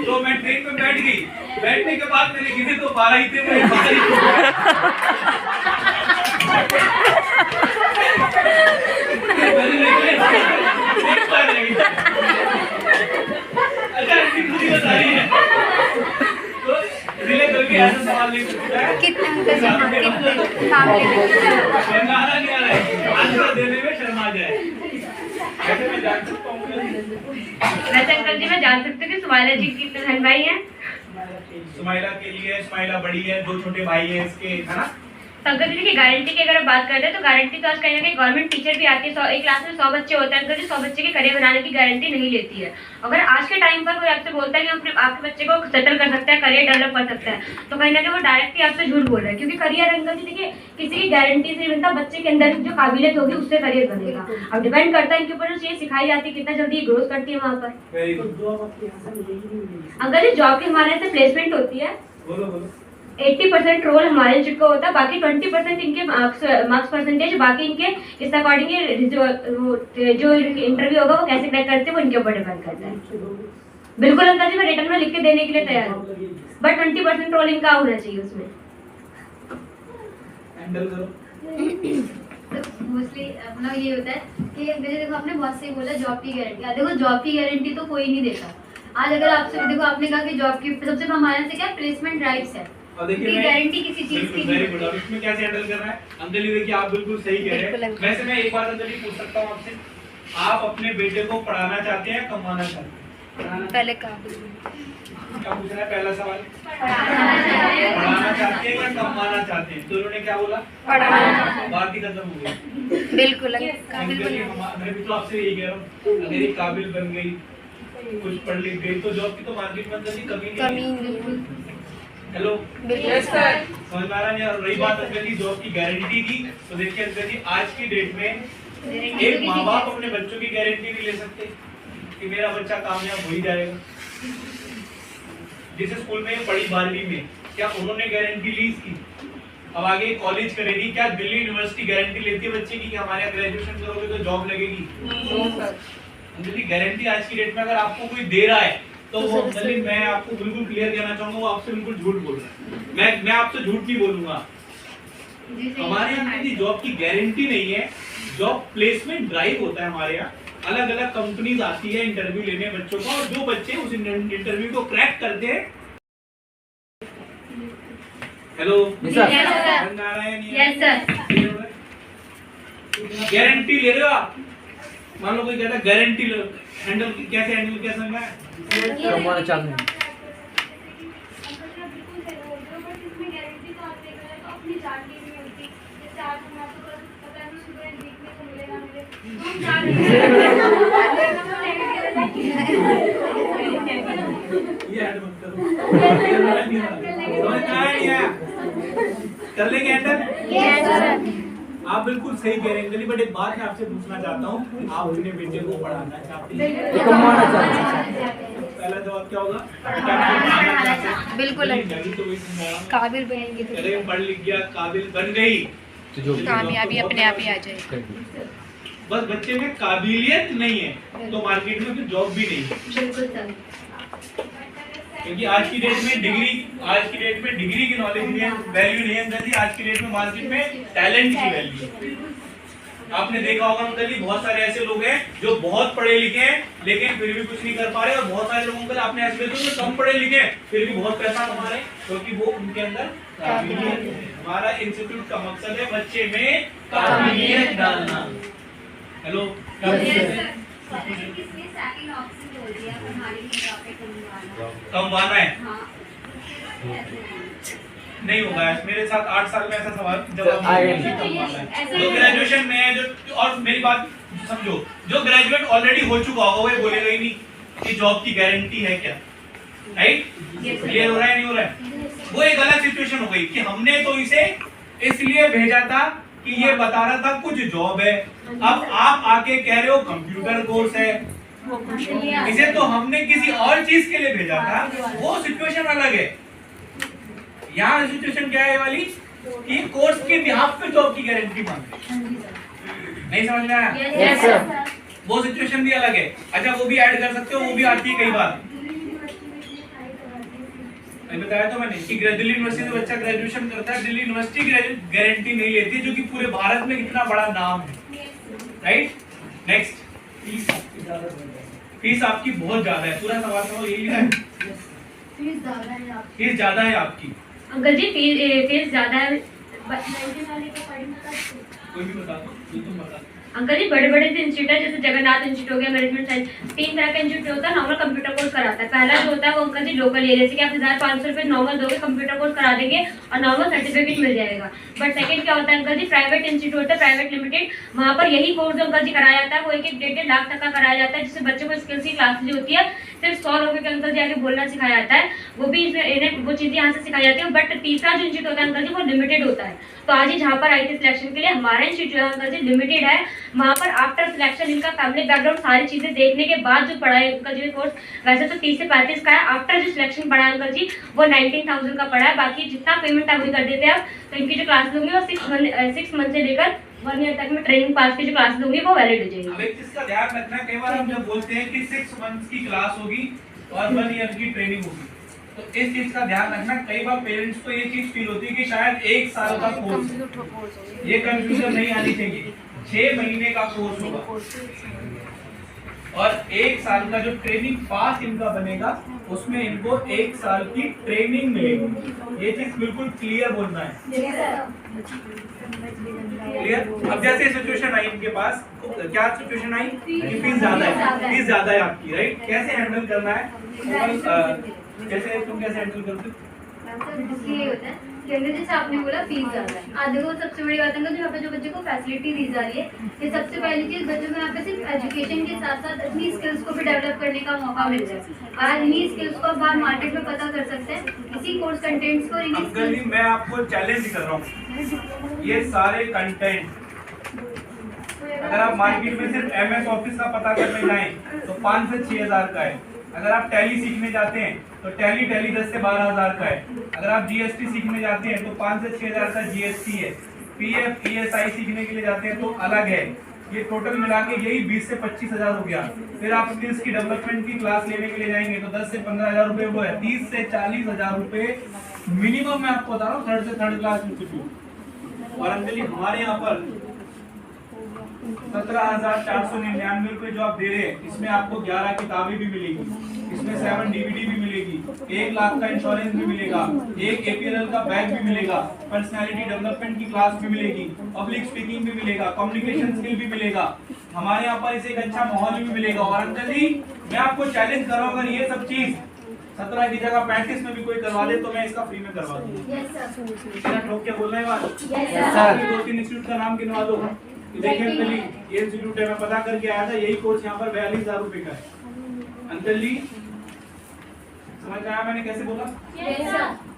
तो मैं ट्रेन पे बैठ गई, बैठने के बाद मैंने किसी तो 12 ही थे मैं 12 ही अच्छा आंटी पूरी बता रही है तो इसलिए कभी ऐसा सवाल नहीं पूछता है कितने अंकल जी? हाँ कितने नाम शर्माना नहीं आ रहा है, आंसर देने में शर्मा जाए। वैसे मैं जान सकता हूँ वैसे अंकल जी मैं जान सकती हूँ कि सुमाइला जी कितने बहन भाई हैं? सुमाइला के लिए सुमाइला बड़ी है, 2 छोटे भाई हैं इसके, है ना। तो अंकल जी की गारंटी की अगर बात करते हैं तो गारंटी तो आज कहीं ना कहीं गवर्नमेंट टीचर भी आती है। एक क्लास में 100 बच्चे होते हैं, अंकल जी 100 बच्चे के करियर बनाने की गारंटी नहीं लेती है। अगर आज के टाइम पर कोई आपसे बोलता है कि हम आपके बच्चे को सेटल कर सकते हैं, करियर डेवलप कर सकते हैं, तो कहीं ना कहीं वो डायरेक्टली आपसे झूठ बोल रहा है। क्योंकि करियर अंकल जी देखिए किसी की गारंटी से नहीं बनता, बच्चे के अंदर जो काबिलियत होगी उससे करियर बनेगा। अब डिपेंड करता है इनके ऊपर जो चीज सिखाई जाती है कितना जल्दी ग्रोथ करती है वहाँ पर। Very good. जॉब आपके यहाँ से मिलेगी नहीं मिलेगी? अंकल जी जॉब की हमारे यहाँ से प्लेसमेंट होती है। बोलो बोलो। 80% रोल हमारे इंस्टीट्यूट का होता है, बाकी 20% इनके मार्क्स परसेंटेज, बाकी इनके इस अकॉर्डिंग जो इंटरव्यू होगा वो कैसे क्रैक करते हैं वो इनके ऊपर डिपेंड करता है। बिल्कुल अंकल जी, मैं रिटर्न में लिख के देने के लिए तैयार हूँ, बट 20% रोल इनका होना चाहिए उसमें। हैंडल करो। तो मोस्टली अपना ये होता है कि मेरे देखो आपने बहुत सही बोला जॉब की गारंटी। देखो जॉब की गारंटी तो कोई नहीं देता। आज अगर आपसे देखो आपने कहा कि जॉब की सबसे हमारे यहाँ से क्या प्लेसमेंट ड्राइव्स है, और देखिए की गारंटी किसी चीज की वेरी नहीं गुड। अब होती। इसमें कैसे हैंडल करना है अंकल जी, देखिए आप बिल्कुल सही कह रहे हैं। वैसे मैं एक बात अंकल जी पूछ सकता हूँ आपसे, आप अपने बेटे को पढ़ाना चाहते हैं कमाना चाहते हैं? पहले का क्या पूछ रहा है पहला सवाल? पढ़ाना चाहते हैं या कमाना चाहते हैं? तो उन्होंने क्या बोला? पढ़ाना। बात ही खत्म हो गई। बिल्कुल काबिल अंकल जी मैं भी तो आपसे यही कह रहा हूँ, अगर ये काबिल बन गई, कुछ पढ़ लिख गई, तो जॉब की तो मार्केट में अंकल जी कमी नहीं है। बिल्कुल हेलो बिल्कुल समझ आ रहा है? और रही बात अंकल जी जॉब की गारंटी की, तो देखिए अंकल जी आज की डेट में एक माँ बाप अपने बच्चों की गारंटी नहीं ले सकते कि मेरा बच्चा कामयाब हो ही जाएगा। जिस स्कूल में पढ़ी 12वीं में, क्या उन्होंने गारंटी ली इसकी? अब आगे कॉलेज करेगी, क्या दिल्ली यूनिवर्सिटी गारंटी लेती है बच्चे की कि हमारे यहाँ ग्रेजुएशन करोगे तो जॉब लगेगी? अंकल जी गारंटी आज की डेट में अगर आपको कोई दे रहा है तो वो अंकल जी मैं आपको बिल्कुल क्लियर कहना चाहूंगा, वो आपसे बिल्कुल झूठ बोल रहा है। मैं आपसे झूठ नहीं बोलूंगा। हमारे यहाँ की जॉब की गारंटी नहीं है, जॉब प्लेसमेंट ड्राइव होता है हमारे यहाँ। अलग अलग कंपनीज आती है इंटरव्यू लेने बच्चों का, और जो बच्चे उस इंटरव्यू को क्रैक करते हैं। Hello yes sir. गारंटी ले रहे हो आप? मान लो कोई कहता है गारंटी लो, हैंडल कैसे समझना है? कमाना चाहते हैं। ये ऐड मत करो। कर लेंगे हैंडल? आप बिल्कुल सही कह रहे हैं, बट एक बात मैं आपसे पूछना चाहता हूँ, आप अपने बेटे को पढ़ाना चाहते हैं? कमाना चाहते हैं। पहला जवाब क्या होगा? पढ़ाना चाहते हैं। बिल्कुल तो वही समझा रहा हूँ। काबिल बनेंगे तो अरे पढ़ लिख गया, काबिल बन गई, तो जो कामयाबी अपने आप ही आ जाएगी। बस बच्चे में काबिलियत नहीं है तो मार्केट में फिर जॉब भी नहीं है। बिल्कुल सर। क्योंकि आज की डेट में डिग्री की नॉलेज नहीं है, वैल्यू नहीं है अंकल जी। आज की डेट में मार्केट में टैलेंट की वैल्यू है। आपने देखा होगा अंकल जी, बहुत सारे ऐसे लोग हैं जो बहुत पढ़े लिखे हैं लेकिन फिर भी कुछ नहीं कर पा रहे, और बहुत सारे लोगों को आपने ऐसे देखे जो कम पढ़े लिखे हैं फिर भी बहुत पैसा कमा रहे हैं, क्योंकि वो उनके अंदर काबिलियत है। हमारा इंस्टीट्यूट का मकसद है बच्चे में काबिलियत डालना। हेलो कमवाना है? नहीं होगा मेरे साथ 8 साल में ऐसा सवाल जवाब जो ग्रेजुएशन में है, जो और मेरी बात समझो, जो ग्रेजुएट ऑलरेडी हो चुका होगा वो बोलेगा ही नहीं कि जॉब की गारंटी है क्या। राइट? क्लियर हो रहा है नहीं हो रहा है? वो एक अलग सिचुएशन हो गई कि हमने तो इसे इसलिए भेजा था कि ये बता रहा था कुछ जॉब है, अब आप आके कह रहे हो कंप्यूटर कोर्स है। इसे तो हमने किसी और चीज के लिए भेजा था, वो सिचुएशन अलग है। यहाँ सिचुएशन क्या है वाली कि कोर्स के बिहाफ पे जॉब की गारंटी मांग रहे। नहीं समझ में आया? Yes sir. वो सिचुएशन भी अलग है। अच्छा वो भी ऐड कर सकते हो, वो भी आती है कई बार। बताया तो मैंने कि दिल्ली यूनिवर्सिटी से बच्चा ग्रेजुएशन करता है, दिल्ली यूनिवर्सिटी गारंटी नहीं लेती, जो कि पूरे भारत में कितना बड़ा नाम है। राइट? नेक्स्ट, फीस आपकी बहुत ज्यादा है। पूरा सवाल का यही है, फीस ज्यादा है आपकी। अंकल जी फीस ज्यादा है। कोई भी बता दो, जो तुम बता दो। अंकल जी बड़े बड़े इंस्टीट्यूट है, जैसे जगन्नाथ इंस्टीट्यूट हो गया, मैनेजमेंट साइंस, 3 तरह का इंस्टीट्यूट होता है। नॉर्मल कंप्यूटर कोर्स कराता है। पहला जो होता है वो अंकल जी लोकल एरिया से कि आप 1500 रुपये नॉर्मल दोगे, कंप्यूटर कोर्स करा देंगे और नॉर्मल सर्टिफिकेट मिल जाएगा। बट सेकंड क्या होता है अंकल जी, प्राइवेट इंस्टीट्यूट होता है, प्राइवेट लिमिटेड, वहाँ पर यही कोर्स जो अंकल जी कराया जाता है वो 1-1 1.5 लाख तक का कराया जाता है, जिससे बच्चों को स्किल्स की क्लासेज होती है सिर्फ 100 लोगों के अंकल जी आगे बोलना सिखाया जाता है, वो भी इन्हें वो चीज़ें यहाँ से सिखाई जाती है। बट तीसरा जो इंस्टीट्यूट होता है अंकल जी वो लिमिटेड होता है। तो आज ही जहाँ पर आई थी सिलेक्शन के लिए, हमारा इंस्टीट्यूट है अंकल जी लिमिटेड है। वहाँ पर आफ्टर सिलेक्शन इनका फैमिली बैकग्राउंड सारी चीज़ें देखने के बाद जो पढ़ा है अंकल जी कोर्स, वैसे तो 30 से 35 का है, आफ्टर जो सिलेक्शन पढ़ा है अंकल जी वो 19,000 का पड़ा है। बाकी जितना पेमेंट अभी कर देते हैं आप, तो इनकी जो क्लास लूँगी वो 6 मंथ से लेकर 1 ईयर तक में ट्रेनिंग पास की जो क्लास लूँगी वो वैलिड हो जाएगी। अब एक चीज का ध्यान रखना, कई बार हम जब बोलते हैं कि 6 मंथ्स की क्लास होगी और 1 ईयर की ट्रेनिंग होगी, तो इस चीज का ध्यान रखना। कई बार पेरेंट्स को ये चीज फील होती है कि शायद 1 साल का कोर्स है, ये कंफ्यूजन नहीं आनी चाहिए। 6 महीने का कोर्स होगा और 1 साल का जो ट्रेनिंग पास इनका बनेगा उसमें इनको 1 साल की ट्रेनिंग मिलेगी। ये चीज बिल्कुल क्लियर बोलना है। क्लियर? अब जैसे सिचुएशन आई इनके पास, क्या सिचुएशन आई कि फीस ज्यादा है आपकी, राइट? कैसे हैंडल करना है? कैसे तुम कैसे हैंडल करते हो? ये होता है कि अंदर जैसे आपने बोला फीस ज्यादा है, आज देखो सबसे बड़ी बात है जो यहाँ पे जो बच्चे को फैसिलिटी दी जा रही है, कि सबसे पहली चीज बच्चों को यहाँ पे सिर्फ एजुकेशन के साथ साथ अपनी स्किल्स को भी डेवलप करने का मौका मिल रहा है। आज इन्हीं स्किल्स को बाहर मार्केट में पता कर सकते हैं इसी कोर्स कंटेंट्स को। अंकल जी मैं आपको चैलेंज कर रहा हूँ, ये सारे कंटेंट अगर आप मार्केट में सिर्फ MS ऑफिस का पता करने जाएं तो 5 से 6 हज़ार का है। अगर आप टैली सीखने जाते हैं तो टैली 10 से 12 हज़ार का है। अगर आप GST सीखने जाते हैं तो 5 से 6 हज़ार का GST है। PF ESI सीखने के लिए जाते हैं तो अलग है। ये टोटल मिला के यही 20 से 25 हज़ार हो गया। फिर आप स्किल्स की डेवलपमेंट की क्लास लेने के लिए जाएंगे तो 10 से 15 हज़ार रुपये वो है। 30 से 40 हज़ार रुपये मिनिमम मैं आपको बता रहा हूँ थर्ड से थर्ड क्लास इंस्टीट्यूट। और अंजलि हमारे यहाँ पर 17,499 रुपए जो आप दे रहे हैं, इसमें आपको 11 किताबें भी मिलेगी, इसमें 7 DVD भी मिलेगी, 1 लाख का इंश्योरेंस भी मिलेगा, एक APLL का बैग भी मिलेगा, पर्सनालिटी डेवलपमेंट की क्लास भी मिलेगी, पब्लिक स्पीकिंग भी मिलेगा, कम्युनिकेशन स्किल भी मिलेगा। हमारे यहाँ पर इसे एक अच्छा माहौल भी मिलेगा। और अंकल जी मैं आपको चैलेंज कर रहा हूँ, अगर ये सब चीज 17 की जगह 35 में भी कोई करवा दे तो मैं इसका फ्री में करवा दूंगा। ठोक के बोल रहे हैं बात? 2-3 इंस्टीट्यूट का नाम गिनवा दो। देखिए अंकल जी ये इंस्टीट्यूट है, मैं पता करके आया था, यही कोर्स यहाँ पर 42,000 रुपए का है। अंकल जी समझ आया मैंने कैसे बोला?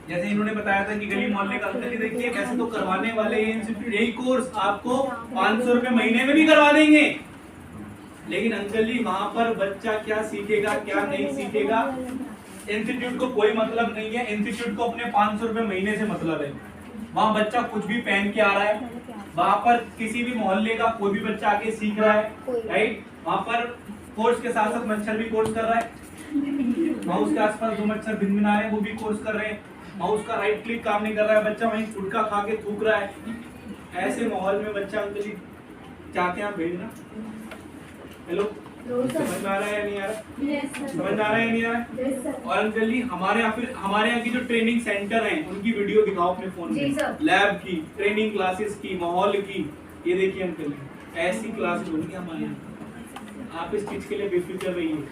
जैसे इन्होंने बताया था कि गली मोहल्ले का, अंकल जी देखिए वैसे तो करवाने वाले ये इंस्टीट्यूट यही कोर्स आपको 500 रुपए महीने में भी करवा देंगे, लेकिन अंकल जी वहाँ पर बच्चा क्या सीखेगा क्या नहीं सीखेगा इंस्टीट्यूट को कोई मतलब नहीं है। इंस्टीट्यूट को अपने 500 रुपए महीने से मतलब है। वहाँ बच्चा कुछ भी पहन के आ रहा है, वहाँ पर किसी भी मोहल्ले का कोई भी बच्चा आके सीख रहा है, राइट? वहाँ पर कोर्स के साथ साथ मच्छर भी कोर्स कर रहा है, माउस के आसपास 2 मच्छर भिनभिना रहे हैं वो भी कोर्स कर रहे हैं, माउस का राइट क्लिक काम नहीं कर रहा है, बच्चा वहीं फुटका खा के थूक रहा है। ऐसे माहौल में बच्चा अंकल जी चाहते हैं आप भेजना? हेलो समझ में आ रहा है या नहीं आ रहा? समझ में आ रहा है या नहीं आ रहा? और अंकल जी हमारे यहाँ की जो ट्रेनिंग सेंटर हैं उनकी वीडियो दिखाओ अपने फोन में, लैब की, ट्रेनिंग क्लासेस की, माहौल की। ये देखिए अंकल जी ऐसी क्लास होंगी हमारे यहाँ, आप इस चीज के लिए बेफिक्र रहिए।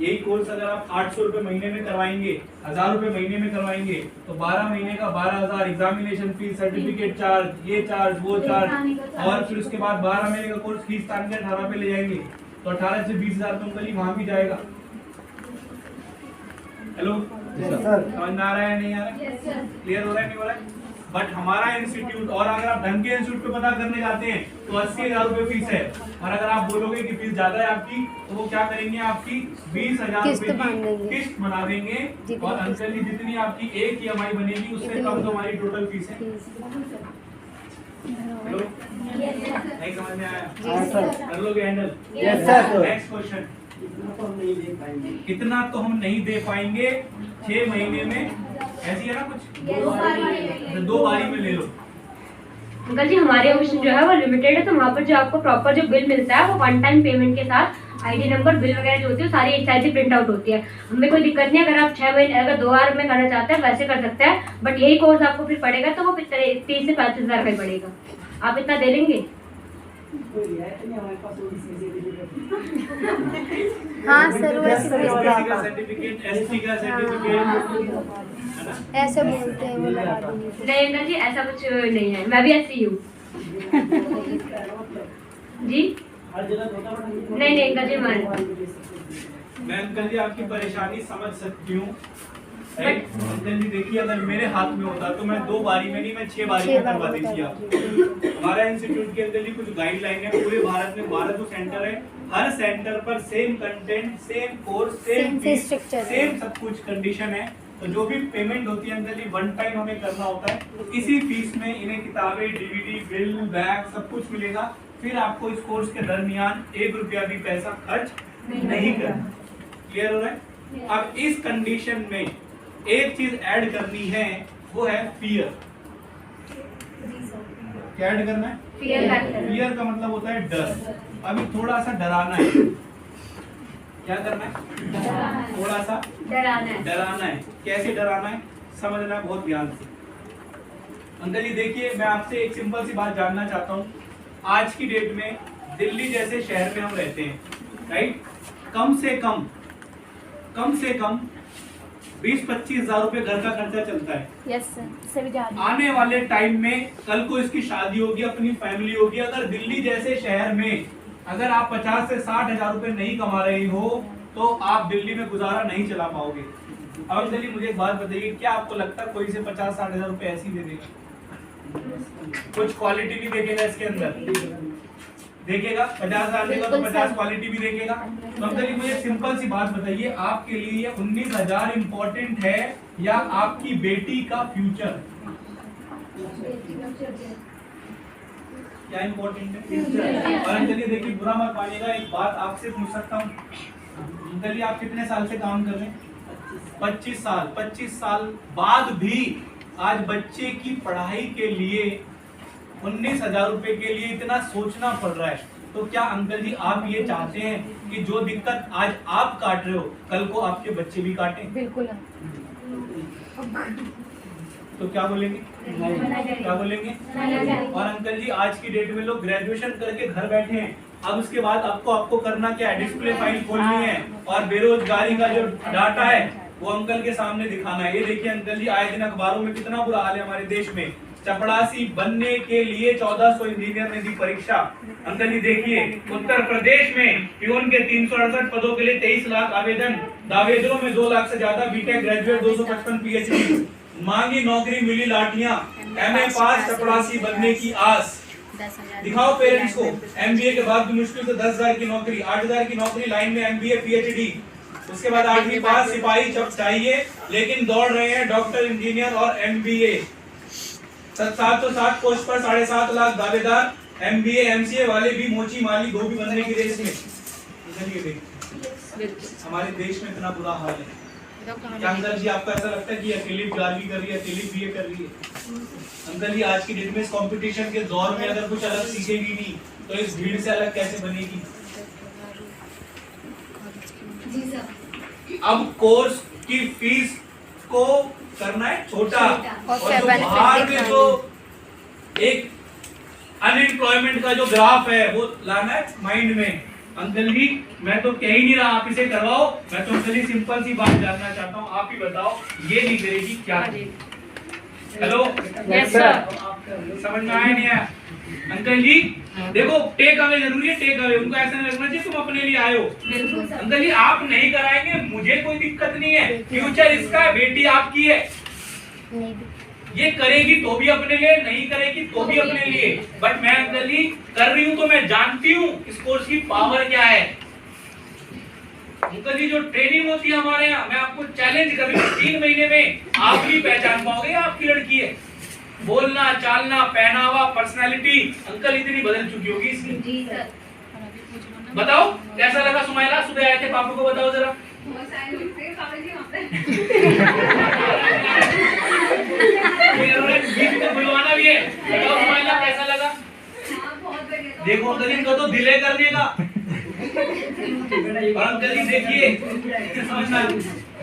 यही कोर्स अगर आप 800 रुपए महीने में करवाएंगे, 1000 रुपए महीने में करवाएंगे तो 12 महीने का 12,000 एग्जामिनेशन फीस, सर्टिफिकेट चार्ज, ये चार्ज वो चार्ज, और फिर उसके बाद 12 महीने का कोर्स फीस तान के 18 पे ले जाएंगे तो 18 से 20,000 तो अंकल वहां भी जाएगा। हेलो समझ में आ रहा है नहीं आ रहा? क्लियर हो रहा है नहीं हो रहा है? बट हमारा इंस्टीट्यूट, और अगर आप ढंग के इंस्टीट्यूट पे पता करने जाते हैं तो 80,000 रुपए फीस है, और अगर आप बोलोगे कि फीस ज्यादा है आपकी तो वो क्या करेंगे, आपकी 20,000 रुपए की किस्त बना देंगे। और अंकल जी जितनी आपकी एक EMI बनेगी उससे कम तो हमारी टोटल फीस है। हेलो नहीं समझ में आया? कर लोगे हैंडल? नेक्स्ट क्वेश्चन, कितना तो हम नहीं दे पाएंगे 6 महीने में, ऐसी है ना कुछ? 2 बारी में ले लो। अंकल जी हमारे ऑप्शन जो है वो लिमिटेड है, तो वहाँ पर जो आपको प्रॉपर जो बिल मिलता है वो 1 टाइम पेमेंट के साथ ID नंबर, बिल वगैरह जो होती है सारी एक साइड से प्रिंट आउट होती है। हमें कोई दिक्कत नहीं, अगर आप 6 महीने अगर 2 बार में करना चाहते हैं वैसे कर सकते हैं, बट यही कोर्स आपको फिर पड़ेगा तो वो 30 से 35 हज़ार का पड़ेगा। आप इतना दे लेंगे? हाँ सर सर्टिफिकेट, ST का सर्टिफिकेट ऐसे बोलते हैं वो लगा देंगे। नहीं अंकल जी ऐसा कुछ नहीं है, मैं भी ऐसी हूँ जी। नहीं अंकल जी मैं अंकल जी आपकी परेशानी समझ सकती हूँ। राइट अंकल जी देखिए, अगर मेरे हाथ में होता तो मैं 2 बारी में नहीं, मैं 6 बारी में करवा देती आपको। हमारा इंस्टीट्यूट के अंदर जी कुछ गाइडलाइन है, पूरे भारत में 12 जो सेंटर है, हर सेंटर पर same content, same course, same fees, same सब कुछ कंडीशन है। तो जो भी पेमेंट होती है अंकल जी 1 टाइम हमें करना होता है, तो इसी फीस में इन्हें किताबें, डीवीडी, बिल, बैग सब कुछ मिलेगा। फिर आपको इस कोर्स के दरमियान 1 रुपया भी पैसा खर्च नहीं करना। क्लियर हो रहा है? अब इस कंडीशन में एक चीज ऐड करनी है, वो है फियर। क्या ऐड करना है? फियर का मतलब होता है डर। अभी थोड़ा सा डराना है। क्या करना है? थोड़ा सा डराना है। कैसे डराना है समझना है बहुत ध्यान से। अंकल जी देखिए, मैं आपसे एक सिंपल सी बात जानना चाहता हूँ। आज की डेट में दिल्ली जैसे शहर में हम रहते हैं, राइट? कम से कम 20-25 हजार रुपए घर का खर्चा चलता है। यस सर, इससे भी ज्यादा। आने वाले टाइम में कल को इसकी शादी होगी, अपनी फैमिली होगी, अगर दिल्ली जैसे शहर में अगर आप 50 से 60 हजार रुपए नहीं कमा रही हो तो आप दिल्ली में गुजारा नहीं चला पाओगे। अब अंकल जी मुझे एक बात बताइए, क्या आपको लगता है कोई से 50-60 हजार रुपए ऐसे ही दे देगा? कुछ क्वालिटी भी देखेगा इसके अंदर, देखेगा 50 हजार देगा तो 50 क्वालिटी भी देखेगा। तो अंकल जी मुझे सिंपल सी बात बताइए, आपके लिए 19,000 इम्पोर्टेंट है या आपकी बेटी का फ्यूचर? क्या इम्पोर्टेंट है? और अंकल जी देखिए, बुरा मत मानिएगा, एक बात आपसे पूछ सकता हूँ? अंकल जी आप कितने साल से काम कर रहे हैं? 25 साल। 25 साल बाद भी आज बच्चे की पढ़ाई के लिए 19,000 रुपए के लिए इतना सोचना पड़ रहा है। तो क्या अंकल जी आप ये चाहते हैं कि जो दिक्कत आज आप काट रहे हो कल को आपके बच्चे भी काटें? बिल्कुल। तो क्या बोलेंगे? क्या बोलेंगे? और अंकल जी आज की डेट में लोग ग्रेजुएशन करके घर बैठे हैं, अब उसके बाद आपको करना क्या है? डिस्प्ले फाइल खोलनी है और बेरोजगारी का जो डाटा है वो अंकल के सामने दिखाना है। ये देखिए अंकल जी, आए दिन अखबारों में कितना बुरा हाल है हमारे देश में। चपड़ासी बनने के लिए 1400 इंजीनियर ने दी परीक्षा। अंकल जी देखिए, उत्तर प्रदेश में प्यून के 368 पदों के लिए 23 लाख आवेदन, दावेदारों में 2 लाख से ज्यादा बीटेक ग्रेजुएट, 255 पीएचडी, मांगी नौकरी मिली लाठियां, एमए पास, चपड़ासी बनने की आस। दिखाओ पेरेंट्स को, एमबीए के बाद भी मुश्किल से 10,000 की नौकरी, 8,000 की नौकरी लाइन में, एमबीए पीएचडी, उसके बाद 8वीं पास, सिपाही चाहिए लेकिन दौड़ रहे हैं डॉक्टर, इंजीनियर और एमबीए। 760 पोस्ट पर 7.5 लाख दावेदार, एमबीए एमसीए वाले भी मोची माली धोबी बनने की रेस में। हमारे देश में इतना बुरा हाल है। क्या अंकल जी आपको ऐसा लगता है कि अकेली गाली कर रही है, अकेली बीए कर रही है? अंकल जी आज की डेट में इस कंपटीशन के दौर में अगर कुछ अलग सीखेगी नहीं तो इस भीड़ से अलग कैसे बनेगी? जी सर। अब कोर्स की फीस को करना है छोटा, और जो बाहर में जो एक अनएम्प्लॉयमेंट का जो ग्राफ है वो लाना है माइंड में। अंकल जी मैं तो कह ही नहीं रहा आप इसे करवाओ, मैं तो अंकल जी सिंपल सी बात जानना चाहता हूँ, आप ही बताओ ये नहीं करेगी क्या? Hello yes sir. समझ में आया नहीं आया? अंकल जी देखो, टेक अवे जरूरी है, टेक अवे। उनको ऐसा नहीं लगना चाहिए तुम अपने लिए आए हो। अंकल जी आप नहीं कराएंगे मुझे कोई दिक्कत नहीं है, फ्यूचर इसका है, बेटी आपकी है, ये करेगी तो भी अपने लिए, नहीं करेगी तो भी अपने लिए। बट मैं अंकल जी कर रही हूँ तो मैं जानती हूँ इस कोर्स की पावर क्या है। अंकल जी जो ट्रेनिंग होती है हमारे यहाँ, मैं आपको चैलेंज कर रही हूँ, 3 महीने में आप भी पहचान पाओगे आपकी लड़की है। बोलना, चालना, पहनावा, पर्सनालिटी अंकल इतनी बदल चुकी होगी इसकी। जी सर। बताओ कैसा लगा सुमाइला? सुबह आए थे, पापा को बताओ जरा। बुलवाना भी है, बताओ सुमाइला कैसा लगा? देखो अंकल इनका तो दिल है करने का। और अंकल जी देखिए, समझना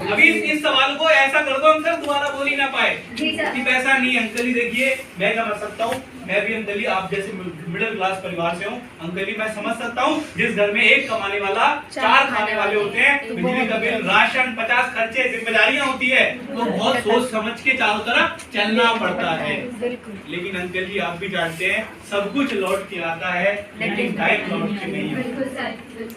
अभी इस सवाल को ऐसा कर दो अंकल दोबारा बोल ही ना पाए कि पैसा नहीं। अंकल जी देखिए, मैं समझ सकता हूँ, मैं भी अंकल जी आप जैसे मिडिल क्लास परिवार से हूँ अंकल जी, मैं समझ सकता हूँ जिस घर में एक कमाने वाला 4 खाने वाले होते हैं, बिजली का बिल, राशन, 50 खर्चे, जिम्मेदारियां होती है, तो बहुत सोच समझ के चारों तरफ चलना पड़ता है। लेकिन अंकल जी आप भी जानते हैं सब कुछ लौट के आता है, लेकिन टाइम लौट के नहीं आता।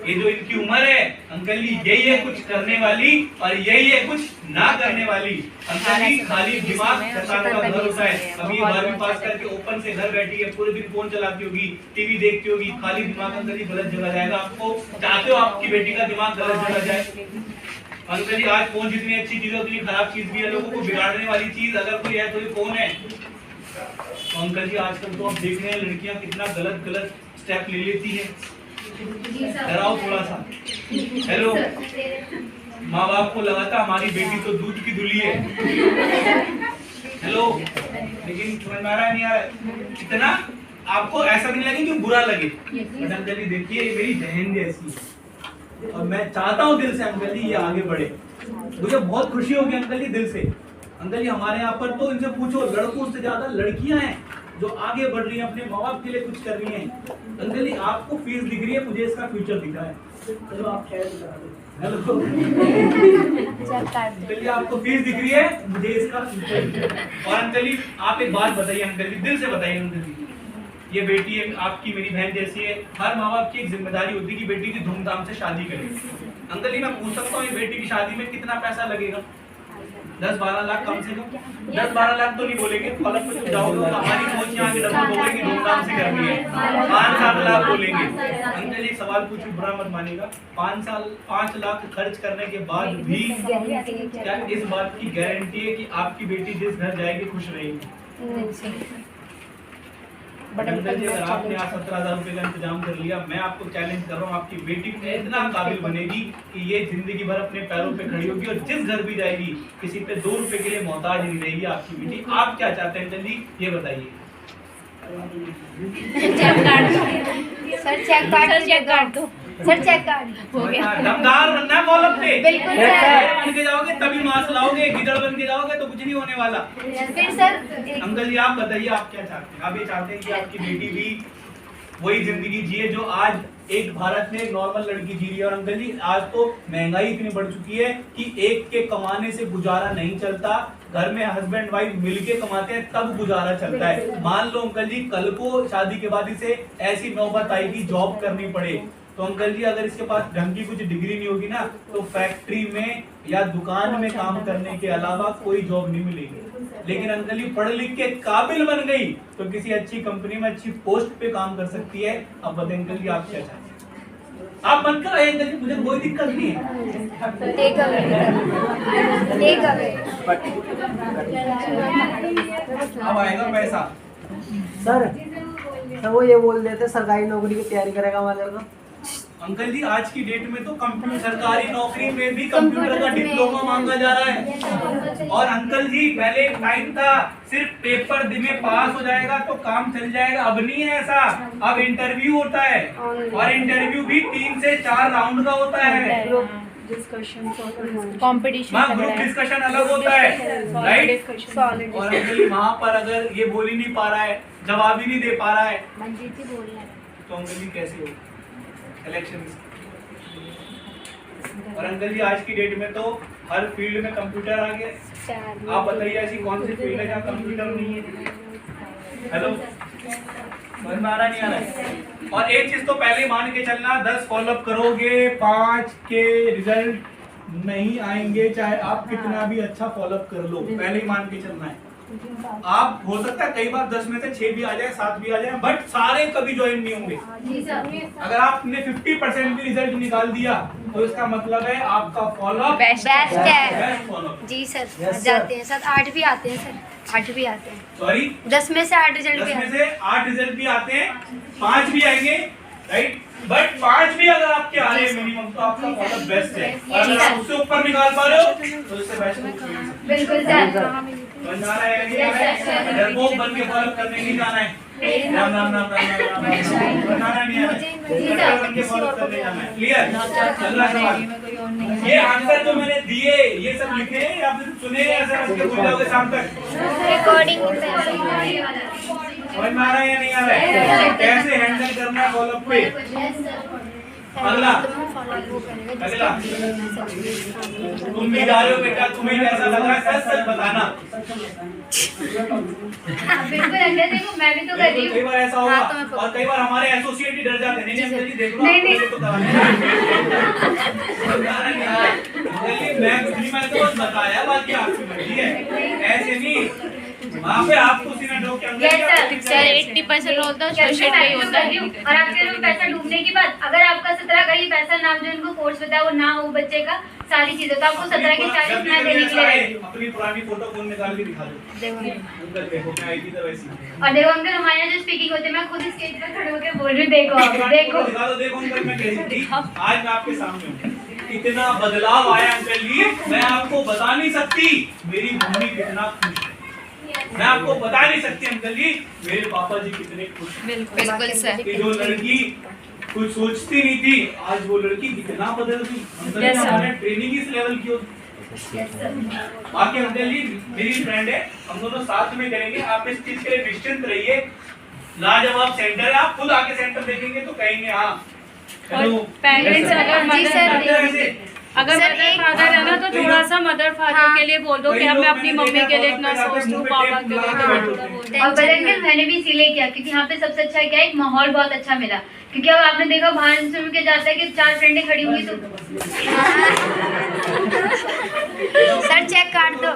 ये जो इनकी उम्र है अंकल जी, यही है कुछ करने वाली और यही है कुछ ना करने वाली। अंकल जी खाली दिमाग शैतान का घर होता है। अभी 12वीं पास करके ओपन से घर बैठी है, पूरे दिन फोन चलाती होगी, टीवी देखती होगी, खाली दिमाग अंकल जी गलत जगह जाएगा। आपको चाहते हो आपकी बेटी का दिमाग गलत जगह जाए? अंकल जी आज फोन जितनी अच्छी चीज है उतनी खराब चीज भी है। लोगों को बिगाड़ने वाली चीज अगर कोई है तो ये फोन है। तो अंकल जी आजकल तो आप देख रहे हैं लड़कियां कितना गलत गलत स्टेप ले लेती है। डराओ थोड़ा सा। हेलो, माँ बाप को लगा था हमारी बेटी तो दूध की दुली है। हेलो, लेकिन समझ में आ रहा है नहीं आ रहा है? इतना आपको ऐसा नहीं लगे कि बुरा लगे। अंकल जी देखिए ये मेरी बहन जैसी है और मैं चाहता हूँ दिल से अंकल जी ये आगे बढ़े। मुझे बहुत खुशी होगी अंकल जी दिल से। अंकल जी हमारे यहाँ पर तो इनसे पूछो लड़कों से ज्यादा लड़कियां हैं जो आगे बढ़ रही हैं, अपने माँ बाप के लिए कुछ कर रही हैं। अंकल जी आपको फीस दिख रही है, मुझे इसका फ्यूचर दिख रहा है। चलो आप खैर हेलो अंकल जी आपको फीस दिख रही है, मुझे इसका फ्यूचर दिख रहा है। और अंकल जी आप एक बात बताइए अंकल जी, दिल से बताइए अंकल जी, ये बेटी है आपकी मेरी बहन जैसी है। हर माँ बाप की एक जिम्मेदारी होती है कि बेटी की धूमधाम से शादी करें। अंकल जी मैं पूछ सकता हूँ ये बेटी की शादी में कितना पैसा लगेगा? 10-12 लाख कम से कम। 10-12 लाख तो नहीं बोलेंगे, फलक में तुम जाओगे तो हमारी सोच यहाँ के डबल बोलेंगे धूमधाम से करनी है। 5-7 लाख बोलेंगे। अंकल जी सवाल पूछो बुरा मत मानिएगा, 5 लाख खर्च करने के बाद भी क्या इस बात की गारंटी है कि आपकी बेटी जिस घर जाएगी खुश रहेगी? अंकल जी अगर आपने आज 17,000 रुपए का इंतजाम कर लिया, मैं आपको चैलेंज कर रहा हूँ आपकी बेटी इतना काबिल बनेगी कि ये जिंदगी भर अपने पैरों पे खड़ी होगी और जिस घर भी जाएगी किसी पे 2 रुपए के लिए मोहताज नहीं रहेगी आपकी बेटी। आप क्या चाहते हैं अंकल जी ये बताइए? सर चेक काट दो सर, चेक काट हो गया। दमदार बनना है कॉलम पे। बिल्कुल सर। बन के जाओगे तभी मार्क्स लाओगे, गिदड़ बन के जाओगे तो कुछ नहीं होने वाला। फिर सर अंकल जी आप बताइए आप क्या चाहते हैं? आप ये चाहते हैं कि आपकी बेटी भी वही जिंदगी जिए जो आज एक भारत में एक नॉर्मल लड़की जी रही है? और अंकल जी आज तो महंगाई इतनी बढ़ चुकी है कि एक के कमाने से गुजारा नहीं चलता। घर में हस्बैंड वाइफ मिलके कमाते हैं तब गुजारा चलता है। मान लो अंकल जी कल को शादी के बाद इसे ऐसी नौबत आई कि जॉब करनी पड़े, तो अंकल जी अगर इसके पास ढंग की कुछ डिग्री नहीं होगी ना तो फैक्ट्री में या दुकान में काम करने के अलावा कोई जॉब नहीं मिलेगी। लेकिन अंकल जी पढ़ लिख के काबिल बन गई तो किसी अच्छी कंपनी में अच्छी पोस्ट पे काम कर सकती है। अब बताएं अंकल जी आप क्या चाहते हैं? आप बनकर रहे अंकल जी, मुझे कोई दिक्कत नहीं है। अब आएगा पैसा। सर वो ये बोल देते सरकारी नौकरी की तैयारी करेगा हमारे लड़का। अंकल जी आज की डेट में तो कंप्यूटर सरकारी नौकरी में भी कंप्यूटर का डिप्लोमा मांगा जा रहा है। और अंकल जी पहले एक टाइम था सिर्फ पेपर में पास हो जाएगा तो काम चल जाएगा, अब नहीं है ऐसा। अब इंटरव्यू होता है और इंटरव्यू भी 3 से 4 राउंड का होता है। कंपटीशन ग्रुप डिस्कशन अलग होता है, राइट? और अंकल वहाँ पर अगर ये बोल ही नहीं पा रहा है, जवाब ही नहीं दे पा रहा है तो अंकल जी कैसे हो इलेक्शन? और अंकल जी आज की डेट में तो हर फील्ड में कंप्यूटर आ गया। आप बताइए ऐसी कौन सी फील्ड है जहाँ कंप्यूटर नहीं है? हेलो, समझ में आ रहा नहीं आ रहा है? और एक चीज तो पहले मान के चलना, 10 फॉलोअप करोगे 5 के रिजल्ट नहीं आएंगे चाहे आप कितना भी अच्छा फॉलोअप कर लो, पहले ही मान के चलना है। आप हो सकता है कई बार 10 में से 6 भी आ जाए 7 भी आ जाए, बट सारे कभी ज्वाइन नहीं होंगे। अगर आपने 50% भी रिजल्ट निकाल दिया तो इसका मतलब है आपका फॉलोअप बेस्ट है। फॉलोअप जी सर जाते हैं सर, 8 भी आते हैं सर, 8 भी आते हैं। सॉरी 10 में से 8 रिजल्ट 10 भी में आते से 8 रिजल्ट भी आते हैं, 5 भी आएंगे, राइट? बट 5 भी अगर आपके आ रहे हैं मिनिमम तो आपका फॉलोअप बेस्ट है। और अगर आप उससे ऊपर निकाल पा रहे हो तो उससे बेस्ट बिल्कुल सर। बनना है, डरपोक बन के फॉलो करने नहीं जाना है। राम राम राम राम राम बनाना नहीं है, बन के फॉलो करने जाना है। क्लियर? अगला सवाल, ये आंसर जो मैंने दिए ये सब लिखे या फिर सुने ऐसे रख के भूल जाओगे शाम तक? रिकॉर्डिंग समझ में आ रहा है या नहीं आ रहा है? कैसे हैंडल करना है फॉलोअप पे? अगला अगला तुम भी जा रहे हो बेटा, तुम्हें कैसा लग रहा है? सच सच बताना। बिल्कुल अंकल, देखो मैं भी तो कर रही कई हूँ। बार ऐसा होगा हाँ, तो मैं और कई बार हमारे एसोसिएट ही डर जाते हैं। नहीं अंकल जी देख लो, नहीं, नहीं। आपको तो कराना है। मैं कुछ नहीं, मैंने तो बस बताया, बाकी आपकी मर्जी है, ऐसे नहीं। वहाँ पे आपको सीना डॉग के अंदर Yes, sir. सर 80% होता है, जैसे सोशल मैं पे भी तो होता कर रही हूँ। है। और आपके रूम पैसा डूबने के बाद अगर आपका 17 का ही पैसा नाम जो इनको कोर्स बताया वो ना हो बच्चे का, सारी चीजें तो आपको 17 के 40 ना देने के लिए रहेगी। अपनी पुरानी फोटो फोन निकाल के दिखा दो। अंकल देखो मैं आई थी तो वैसी। और देखो अंकल, हमारे यहाँ जो स्पीकिंग होती है, मैं खुद स्टेज पर खड़े होकर बोल रही हूँ, देखो आप देखो। दिखा दो, देखो अंकल मैं कैसी थी, आज मैं आपके सामने हूँ। इतना बदलाव आया अंकल जी, मैं आपको बता नहीं सकती मेरी मम्मी कितना खुश है। मैं आपको बता नहीं सकती अंकल जी मेरे पापा जी कितने खुश हैं। बिल्कुल सर। कि जो लड़की कुछ सोचती नहीं थी, आज वो लड़की कितना बदल गई। अंकल जी हमारे ट्रेनिंग इस लेवल की होती। बाकी अंकल जी मेरी फ्रेंड है, हम दोनों साथ में करेंगे। आप इस चीज के लिए निश्चिंत रहिए। लाजवाब सेंटर है, आप खुद आके सेंटर देखेंगे तो कहेंगे हाँ हेलो। पेरेंट्स अगर जी सर, अगर सर, मदर एक- फादर है ना तो थोड़ा सा मदर फादर हाँ। के लिए बोल दो कि अब मैं अपनी मम्मी के लिए इतना सोचती हूँ, पापा के लिए थोड़ा थोड़ा बोल दो। और बदंगल मैंने भी इसीलिए किया क्योंकि यहाँ पे सबसे अच्छा क्या है, एक माहौल बहुत अच्छा मिला। क्योंकि अब आपने देखा बाहर सुन के जाता है कि 4 फ्रेंडें खड़ी होंगी तो सर चेक काट दो।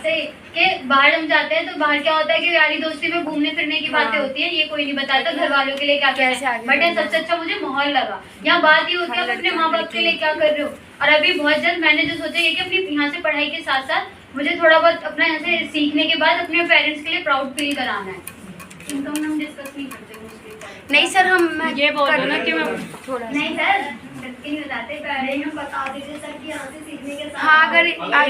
सही कि बाहर हम जाते हैं तो बाहर क्या होता है कि यारी दोस्ती में घूमने फिरने की बातें होती है, ये कोई नहीं बताता घर वालों के लिए क्या क्या कैसे है। आगे बट ये सबसे अच्छा मुझे माहौल लगा। यहाँ बात ये होती है आप अपने माँ बाप के लिए क्या कर रहे हो। और अभी बहुत जल्द मैंने जो सोचा ये कि अपनी यहाँ से पढ़ाई के साथ साथ मुझे थोड़ा बहुत अपना यहाँ से सीखने के बाद अपने पेरेंट्स के लिए प्राउड फील कराना है। इनकम हम डिस्कस नहीं करते नहीं सर, मैं ये बोल दो ना कि मैं थोड़ा नहीं सर, नहीं बताते पेरेंट्स बता दीजिए सर कि यहाँ से सीखने के साथ हाँ, अगर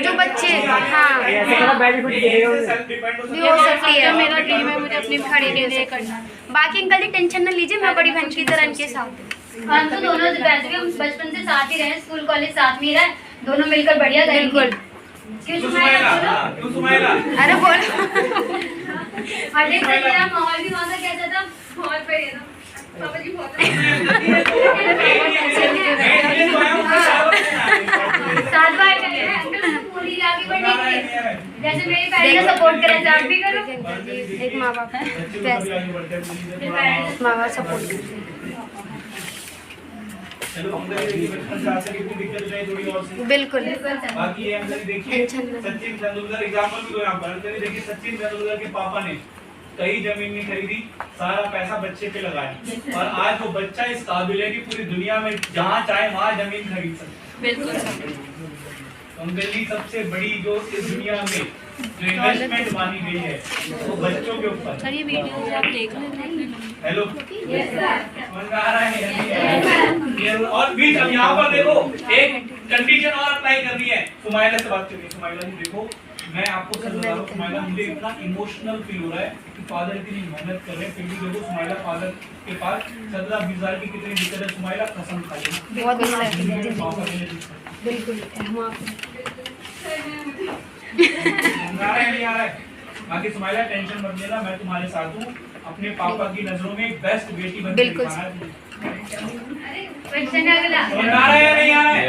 जो बच्चे हाँ ऐसे थोड़ा बेनिफिट दिखेगा उन्हें। भी हो सकती है। मेरा ड्रीम है, मुझे अपनी खड़ी के लिए करना। बाकी अंकल जी टेंशन न लीजिए, मैं बड़ी बहन की तरह इनके साथ। हम तो दोनों वैसे भी हम बचपन से साथ ही रहे, स्कूल कॉलेज साथ में ही रहे, दोनों मिलकर बढ़िया करेंगे। बिल्कुल। क्यों क्यों सुमाइला सुमाइला? बोलो? हाँ, क्यों सुमाइला? अरे बोलो। और देख सकते हैं माहौल भी वहाँ का कैसा था, माहौल पे है ना पापा जी बहुत साथ बार कर रहे हैं अंकल, पूरी आगे बढ़ने के लिए जैसे मेरे पेरेंट्स सपोर्ट करें वैसे आप भी करो। एक माँ बाप सपोर्ट करते हैं। चलो अंदर देखिए बचपन से आते कितनी दिक्कत है थोड़ी और सी। बिल्कुल। बाकी ये अंदर देखिए सचिन तेंदुलकर एग्जांपल भी दो यहाँ पर। अंदर देखिए सचिन तेंदुलकर के पापा ने कई जमीन नहीं खरीदी, सारा पैसा बच्चे पे लगाया और आज वो बच्चा इस काबिल है कि पूरी दुनिया में जहाँ चाहे वहाँ जमीन खरीद सकता बिल्कुल। है। अंकल जी सबसे बड़ी जो इस दुनिया में जो इन्वेस्टमेंट मानी गई है वो बच्चों के ऊपर। सर ये वीडियो आप देख लें। हेलो समझ में आ रहा है? और बीच अब यहाँ पर देखो एक कंडीशन और अप्लाई करनी है। सुमाइला से बात करनी है। सुमाइला जी देखो, मैं आपको सच बता रहा हूँ सुमाइला, मुझे इतना इमोशनल फील हो रहा है कि फादर इतनी मेहनत कर रहे हैं, फिर भी देखो सुमाइला फादर के पास 17-20 हज़ार की कितनी दिक्कत है। सुमाइला कसम खा लेना बहुत अच्छा है। पापा के लिए बिल्कुल हम आप आ रहा है नहीं आ रहा है? बाकी सुमाइला टेंशन मत लेना, मैं तुम्हारे साथ हूँ। अपने पापा की नजरों में बेस्ट बेटी बन के बिल्कुल। दिखाना है। क्वेश्चन अगला। समझ आ रहा है या नहीं आ रहा है?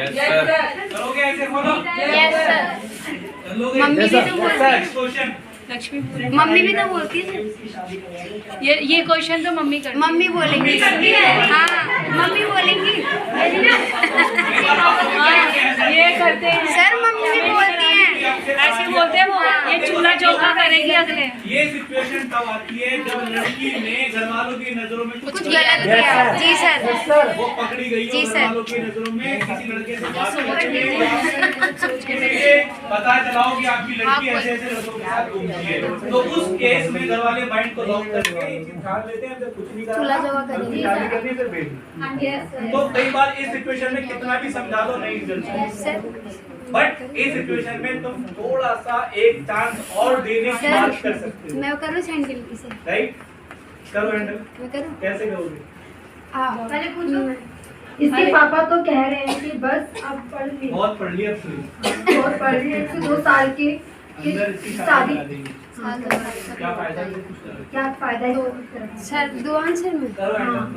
करोगे ऐसे बोलो। Yes sir. चलोगे? मम्मी भी तो बोलती है। Next question. लक्ष्मी मम्मी भी तो बोलती है। ये क्वेश्चन तो मम्मी करती है। मम्मी बोलेंगी। हाँ मम्मी बोलेंगी। ये करते हैं सर मम्मी भी बोलती हैं। ऐसे बोलते हैं वो, ये चूल्हा चौका करेगी अगले। ये सिचुएशन तब आती है जब लड़की ने घर वालों की नजरों में कुछ गलत किया। जी सर। वो पकड़ी गई जी हो सर। घर वालों की नजरों में किसी लड़के से बात करते हुए पता चला हो कि आपकी लड़की ऐसे ऐसे लड़कों के साथ घूमती है, तो उस केस में घर वाले माइंड को लॉक करके ये चीज ठान लेते हैं, फिर कुछ नहीं चूल्हा करना, चौका करेंगे। शादी करनी फिर बेटी। तो कई बार इस सिचुएशन में कितना भी समझा दो नहीं चलता, सर बट इस सिचुएशन में तुम थोड़ा सा एक चांस और देने की बात कर सकते हो, मैं करूँ हैंडल इसे। राइट? करो हैंडल। मैं करूँ। कैसे करोगे? पहले पूछो। इसके पापा तो कह रहे हैं कि बस अब पढ़ ली, बहुत पढ़ लिया अब सुनिए। बहुत पढ़ ली, 2 साल की अंदर इसकी शादी करा देंगे। क्या फायदा है? क्या फायदा है? सर दो आंसर में करो मैडम।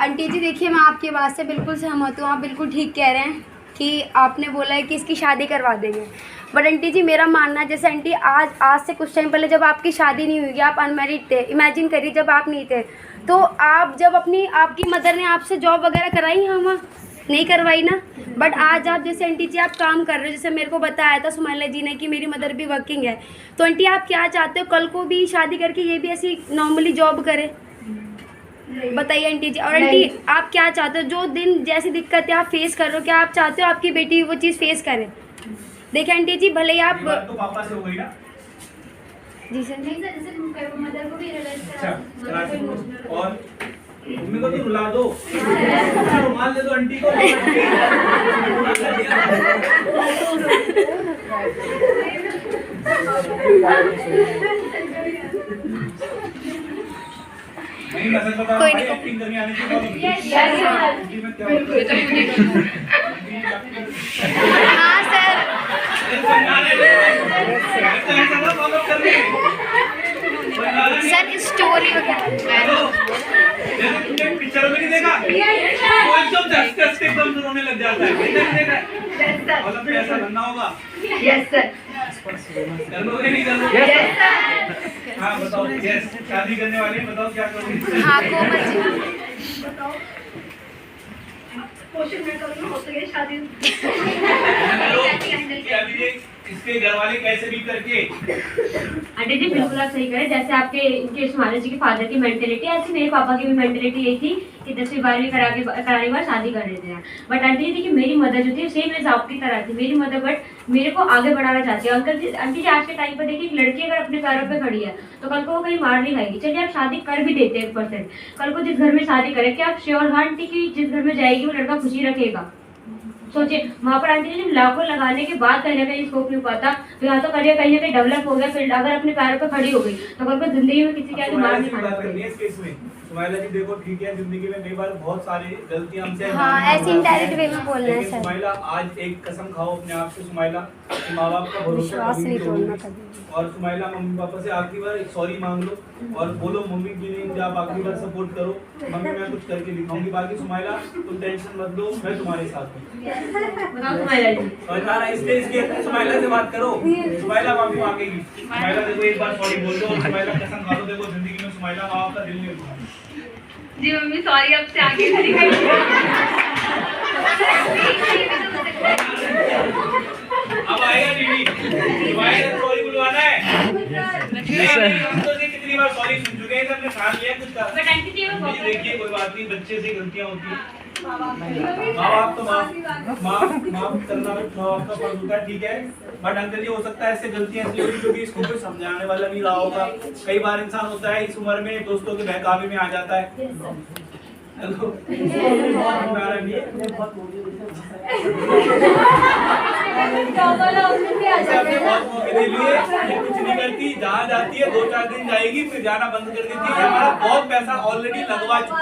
आंटी जी देखिए, मैं आपकी बात से बिल्कुल सहमत हूँ। आप बिल्कुल ठीक कह रहे हैं कि आपने बोला है कि इसकी शादी करवा देंगे। बट आंटी जी मेरा मानना है, जैसे आंटी आज से कुछ टाइम पहले जब आपकी शादी नहीं हुई, आप अनमैरिड थे, इमेजिन करिए जब आप नहीं थे, तो आप जब आपकी मदर ने आपसे जॉब वगैरह कराई है वहाँ? नहीं करवाई ना। बट आज आप जैसे आंटी जी आप काम कर रहे हो, जैसे मेरे को बताया था सुमाइला जी ने कि मेरी मदर भी वर्किंग है, तो आंटी आप क्या चाहते हो कल को भी शादी करके ये भी ऐसी नॉर्मली जॉब करे? बताइए आंटी जी। और आंटी आप क्या चाहते हो, जो दिन जैसी दिक्कतें आप फेस कर रहे हो, क्या आप चाहते हो आपकी बेटी वो चीज़ फेस करे? देखिए आंटी जी भले ही आप ये बात तो पापा से हो गई ना। जी सर। नहीं सर, जैसे मदर को भी रियलाइज अच्छा करा, करा मदर को दो। और मम्मी को तो रुला दो, रुमाल दे दो आंटी को। नहीं मैं सच बता रहा हूँ भाई, एक्टिंग करनी आनी चाहिए। हाँ सर। सर स्टोरी वगैरह पिक्चर में नहीं देखा, वो एकदम दस के एकदम रोने लग जाता है, नहीं देखा है। मतलब ऐसा बनना होगा। Yes sir. कर लोगे नहीं कर लोगे? हाँ बताओ। यस, शादी करने वाले बताओ क्या करोगे? हाँ कोमल जी बताओ। कोशिश मैं करूँगी हो सके शादी। अभी ये इसके घर वाले कैसे भी करके। आंटी जी बिल्कुल आप सही करें। जैसे आपके इनके सुमाइला जी के फादर की मेंटेलिटी, ऐसी मेरे पापा की भी मेंटेलिटी यही थी कि 10वीं 12वीं कराने के बाद शादी कर देते हैं। बट आंटी जी देखिए, मेरी मदर जो थी सेम मेरे आपकी तरह थी। मेरी मदर बट मेरे को आगे बढ़ाना चाहती है। अंकल जी आंटी जी आज के टाइम पर देखिए, एक लड़की अगर अपने पैरों पर खड़ी है तो कल को वो कहीं मार नहीं खाएगी। चलिए आप शादी कर भी देते हैं 1%, कल को जिस घर में शादी करें, क्या आप श्योर हैं आंटी की जिस घर में जाएगी वो लड़का खुशी रखेगा? सोचिए वहाँ पर आंटी जी लाखों लगाने के बाद कहीं ना कहीं स्कोप नहीं पाता, तो यहाँ तो करियर कहीं ना कहीं डेवलप हो गया, फिर अगर अपने पैरों पर खड़ी हो गई तो कल को जिंदगी में किसी के आगे मार नहीं खाना पड़ेगा। सुमाइला जी देखो ठीक है, जिंदगी में कई बार बहुत सारी गलतियां हमसे हाँ ऐसे इनडायरेक्ट वे में बोलना है लेकिन सर। सुमाइला आज एक कसम खाओ अपने आप से सुमाइला कि माँ बाप का भरोसा विश्वास कभी नहीं नहीं तोड़ना तोड़ोगे। कभी। और सुमाइला मम्मी पापा से आखिरी बार एक सॉरी मांग लो और बोलो मम्मी प्लीज आप आखिरी बार सपोर्ट करो, मम्मी मैं कुछ करके दिखाऊंगी। बाकी सुमाइला तुम टेंशन मत लो, मैं तुम्हारे साथ हूँ। बताओ सुमाइला जी। समझ आ रहा है? इसलिए इसके सुमाइला से बात करो, सुमाइला माफी मांगेगी। सुमाइला देखो एक बार सॉरी बोल दो और सुमाइला कसम खा लो, देखो जिंदगी में सुमाइला माँ बाप का दिल नहीं दुखाएगी। जी मम्मी सॉरी, अब से आगे नहीं करेंगे। अब आएगा दीदी, सुमाइला सॉरी बुलवाना है। हम तो कितनी बार सॉरी सुन चुके हैं, हमने ठान लिया कुछ का। बट आंटी जी वो देखिए कोई बात नहीं, बच्चे से गलतियां होती हैं। माँ बाप तो माफ करना माँ बाप का फर्ज होता है, ठीक है। बट अंकल जी हो सकता है ऐसे गलतियां इसलिए हुई क्योंकि इसको कोई समझाने वाला नहीं रहा होगा। कई बार इंसान होता है इस उम्र में दोस्तों के बहकावे में आ जाता है। हेलो आपने बहुत मौके दे लिए, ये कुछ नहीं करती, जहाँ जाती है 2-4 दिन जाएगी फिर जाना बंद कर देती है। हमारा बहुत पैसा ऑलरेडी लगवा चुकी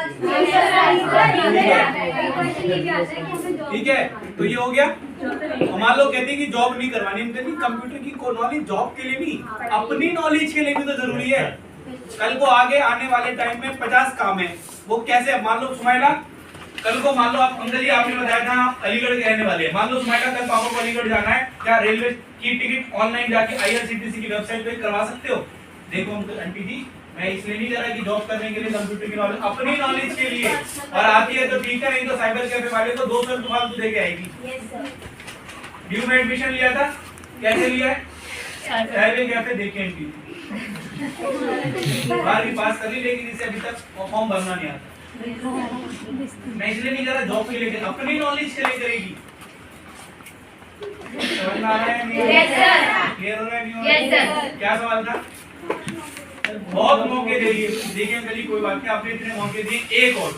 है, ठीक है। तो ये हो गया। मान लो कहती है कि जॉब नहीं करवानी, कंप्यूटर की नॉलेज जॉब के लिए नहीं, अपनी नॉलेज के लिए भी तो जरूरी है। कल को आगे आने वाले टाइम में 50 काम है, वो कैसे? मान लो सुमाइला कल को मान लो आप अंकल जी आपने बताया था आप अलीगढ़ के रहने वाले हैं, मान लो सुमाइला कल पापा को अलीगढ़ जाना है, क्या रेलवे की टिकट ऑनलाइन जाके IRCTC की वेबसाइट पे करवा सकते हो? देखो अंकल आंटी जी मैं इसलिए नहीं कह रहा कि जॉब करने के लिए कंप्यूटर की नॉलेज, अपनी नॉलेज के लिए, और आती है तो ठीक है, नहीं तो साइबर कैफे वाले को 200 रुपये फालतू दे के आएगी। ड्यू में एडमिशन लिया था, कैसे लिया है? साइबर कैफे देखे आंटी 12वीं पास कर ली, लेकिन इसे अभी तक फॉर्म भरना नहीं आता। मैं इसलिए नहीं कर रहा जॉब के लिए, अपनी नॉलेज के लिए करेगी। समझ में आ रहा है नहीं? Yes, sir. क्लियर हो रहा है नहीं हो Yes, रहा? sir. क्या सवाल था? बहुत मौके दे दिए, देखिए कल कोई बात नहीं, आपने इतने मौके दिए, एक और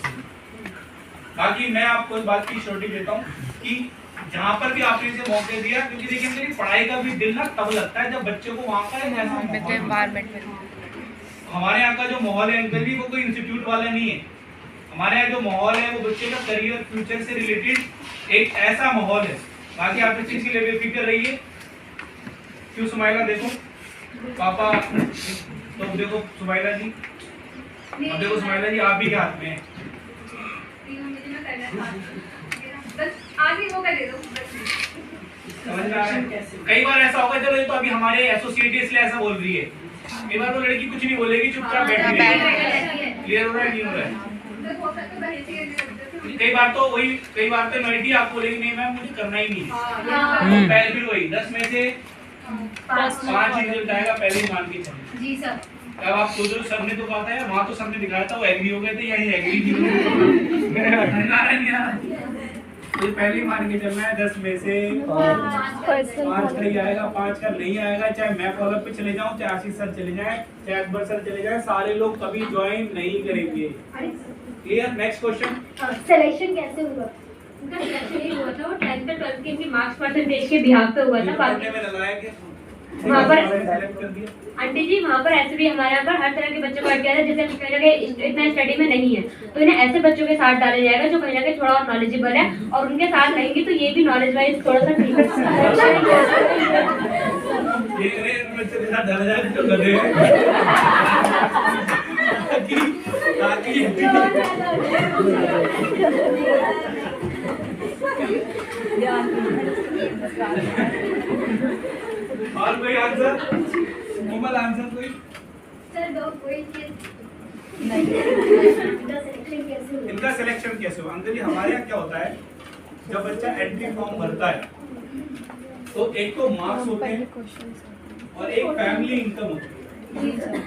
बाकी मैं आपको इस बात की श्योरिटी देता हूँ कि जहाँ पर भी आपने इसे मौके दिया, क्योंकि देखिए मेरी पढ़ाई का भी दिल ना तब लगता है जब बच्चे को वहाँ का एनवायरनमेंट, हमारे यहाँ का जो माहौल है अंकल जी वो कोई इंस्टीट्यूट वाला नहीं है। हमारे यहाँ जो माहौल है वो बच्चे का करियर फ्यूचर से रिलेटेड एक ऐसा माहौल है। बाकी आप इस चीज के लिए बेफिक्र रहिए। क्यों सुमाइला देखो पापा तो देखो सुमाइला जी, अब देखो सुमाइला जी आप भी के हाथ में है। बस आगे वो कर दे दो। समझ में आ रहा है? कई बार ऐसा होगा, चलो ये तो अभी हमारे एसोसिएट इसलिए ऐसा बोल रही है, कई बार तो लड़की कुछ नहीं बोलेगी, चुपचाप बैठी रहेगी। क्लियर हो रहा है नहीं हो रहा है? कई बार तो नॉइटी आपको बोलेगी नहीं मैम मुझे करना ही नहीं है, पहले भी वही 10 में से 5 ही रिजल्ट आएगा, पहले ही मान के चलिए। जी सर। अब आप सोच रहे सर ने तो कहा था यार, वहाँ तो सर ने दिखाया था वो एग्री हो गए थे, यही एग्री नहीं हुए। तो पहले ही मान के चलना है 10 में से 5 का ही आएगा, 5 का नहीं आएगा, चाहे मैं फॉलोअप पे चले जाऊं, चाहे आशीष सर चले जाएं, चाहे अकबर सर चले जाएं, सारे लोग कभी ज्वाइन नहीं करेंगे। क्लियर? Next question. सिलेक्शन कैसे हुआ? उनका सिलेक्शन ही हुआ था, वो 10th और 12th के इनके मार्क्स परसेंटेज के बिहाफ पे हुआ था। बाकी में लगाया क्या वहाँ पर सेलेक्ट कर दिया? आंटी जी वहाँ पर ऐसे भी हमारे यहाँ पर हर तरह के बच्चों को ऐड किया था, जैसे कहीं ना कहीं इतना स्टडी में नहीं है तो इन्हें ऐसे बच्चों के साथ डाला जाएगा जो कहीं ना कहीं थोड़ा और नॉलेजेबल है, और उनके साथ रहेंगे तो ये भी नॉलेज वाइज थोड़ा सा ठीक है। ये बच्चे के साथ डाला जाए तो गधे हैं। और कोई आंसर? कोमल आंसर कोई? सर दो कोई इनका सिलेक्शन कैसे हुआ? अंकल जी हमारे यहाँ क्या होता है, जब बच्चा एंट्री फॉर्म भरता है तो एक तो मार्क्स होते हैं और एक फैमिली इनकम होती है।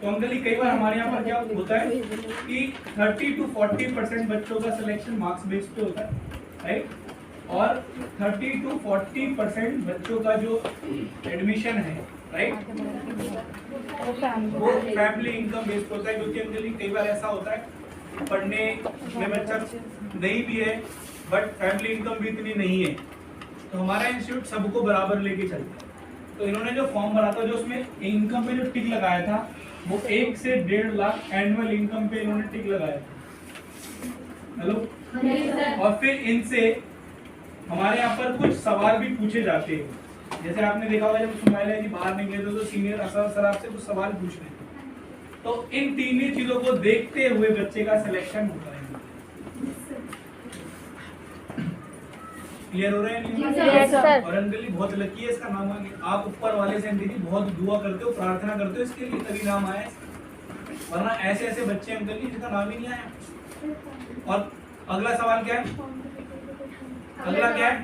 तो अंकल जी कई बार हमारे यहाँ पर क्या होता है कि 30 to 40% बच्चों का सिलेक्शन मार्क्स बेस पे होता है, राइट? और 30 to 40% बच्चों का जो एडमिशन है, राइट, वो फैमिली इनकम बेस्ड होता है। क्योंकि अंकल जी कई बार ऐसा होता है पढ़ने में बच्चा नहीं भी है बट फैमिली इनकम भी इतनी नहीं है, तो हमारा इंस्टीट्यूट सबको बराबर लेके चलता है। तो इन्होंने जो फॉर्म भरा था, जो उसमें इनकम पे जो टिक लगाया था वो 1 से 1.5 लाख एनुअल इनकम पे इन्होंने टिक लगाया था। हेलो? और फिर इनसे हमारे यहाँ पर कुछ सवाल भी पूछे जाते हैं, जैसे आपने देखा होगा जब सुमाइला जी बाहर निकले थे तो सीनियर असर सर आपसे कुछ सवाल पूछ रहे थे, तो इन तीन ही चीजों को देखते हुए बच्चे का सिलेक्शन होता है। क्लियर हो रहा है नहीं? Yes, sir. और अंजलि बहुत लकी है, इसका नाम आगे आप ऊपर वाले से अंजलि बहुत दुआ करते हो, प्रार्थना करते हो इसके लिए, तभी नाम आया है। वरना ऐसे ऐसे बच्चे अंजलि जिसका नाम ही नहीं आया। और अगला सवाल क्या है? अगला क्या है?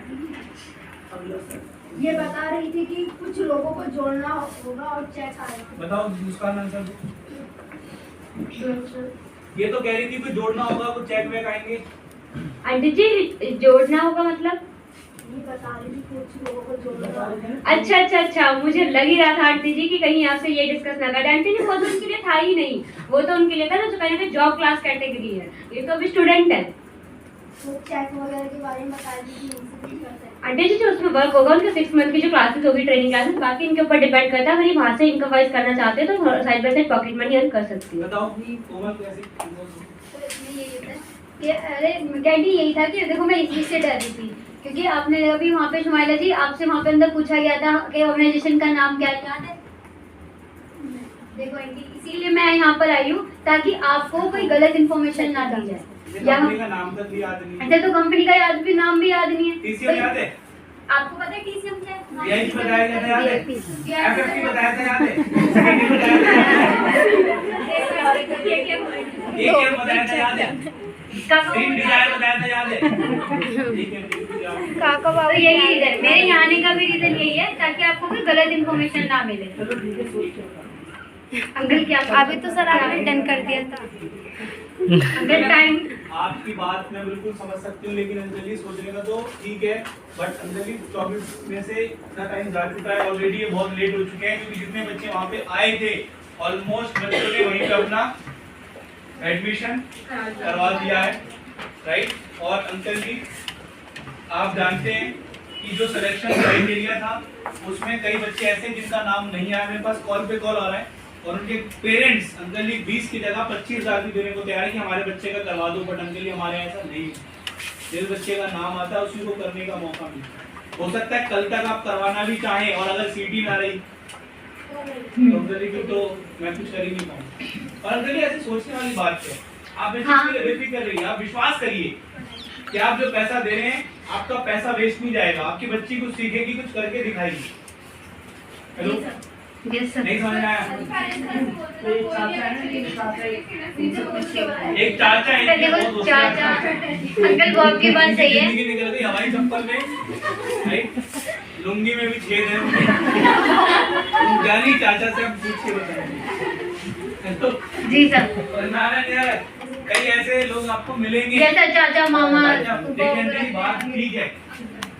ये बता रही थी कि कुछ लोगों को जोड़ना होगा और चेक आएगा। बताओ मुस्कान आंसर दो। ये तो कह रही थी कोई जोड़ना होगा, कुछ चेक वेक आएंगे। आंटी जी जोड़ना होगा मतलब? ये बता रही थी कुछ लोगों को जोड़ना होगा। अच्छा, मुझे लग ही रहा था आंटी जी कि कहीं आपसे ये डिस्कस ना करें। आंटी जी वो तो उनके लिए था ही नहीं, वो तो उनके लिए था ना जो कहीं ना जॉब क्लास कैटेगरी है, ये तो अभी स्टूडेंट है। तो चेक वगैरह के बारे में बता दीजिए, उनसे कुछ करते हैं। आंटी जी जो उसमें वर्क होगा उनके 6 मंथ की जो क्लासेस होगी, ट्रेनिंग क्लासेस, बाकी इनके ऊपर डिपेंड करता है। अगर ये वहाँ से इनकम वाइज करना चाहते हैं तो side by side pocket money earn कर सकती है। बताओ कोमल कैसे? तो इसमें यही होता है कि अरे कैंडी यही था कि देखो मैं इस चीज से डर रही थी क्योंकि आपने अभी वहाँ पे सुमाइला जी आपसे वहाँ पे अंदर पूछा गया था कि ऑर्गेनाइजेशन का नाम क्या याद है? देखो आंटी इसीलिए मैं यहाँ पर आई हूँ ताकि आपको कोई गलत इन्फॉर्मेशन ना दी जाए। कंपनी का नाम तक भी याद नहीं है। अच्छा तो कंपनी का याद भी नाम भी याद नहीं है। टीसीएम याद है? आपको पता है टीसीएम क्या है? वीआईपी बताया गया था याद है? VIP एफएफटी बताया था याद है? सेकेंडरी बताया था याद है? एकेएम बताया था याद है? स्क्रीन डिजाइन बताया था याद है? ठीक है। तो यही रीजन मेरे यहाँ आने का भी रीजन यही है ताकि आपको कोई गलत इन्फॉर्मेशन ना मिले। अंकल क्या अभी तो सर आपने डन कर दिया था। अंकल टाइम आपकी बात मैं बिल्कुल समझ सकती हूँ, लेकिन अंजलि सोचने का तो ठीक है, बट अंजलि 24 में से इतना टाइम जा चुका है ऑलरेडी, ये बहुत लेट हो चुके हैं क्योंकि जितने बच्चे वहाँ पे आए थे ऑलमोस्ट बच्चों ने वहीं पे अपना एडमिशन करवा दिया है, राइट? और अंकल जी आप जानते हैं कि जो सिलेक्शन क्राइटेरिया था उसमें कई बच्चे ऐसे जिनका नाम नहीं आया, मेरे पास कॉल पे कॉल आ रहा है और उनके पेरेंट्स अंकल जी 20 की जगह 25,000 भी देने को तैयार है कि हमारे बच्चे का करवा दो, बट अंकल जी हमारे ऐसा नहीं है। जिस बच्चे का नाम आता है उसी को करने का मौका मिलता है। हो सकता है कल तक आप करवाना भी चाहें और अगर सीटी ना रही तो अंकल जी तो मैं कुछ कर ही नहीं पाऊंगा। और अंकल जी ऐसे सोचने वाली बात है, आप इस चीज के लिए बेफिक्र रहिए, आप विश्वास करिए कि आप जो पैसा दे रहे हैं आपका पैसा वेस्ट नहीं जाएगा, आपकी बच्ची कुछ सीखेगी, कुछ करके दिखाएगी। Hello, yes sir. नहीं समझ में आया? एक चाचा है, इनके बहुत दोस्त हैं। चाचा अंकल वो आपकी बात सही है। जिंदगी निकल गई हमारी चप्पल में, राइट? लुंगी में भी छेद है। जानी चाचा से हम पूछ के बताएंगे। जी सर। और नारायण यार, कई ऐसे लोग आपको मिलेंगे। जैसा चाचा मामा। लेकिन मेरी बात ठीक है,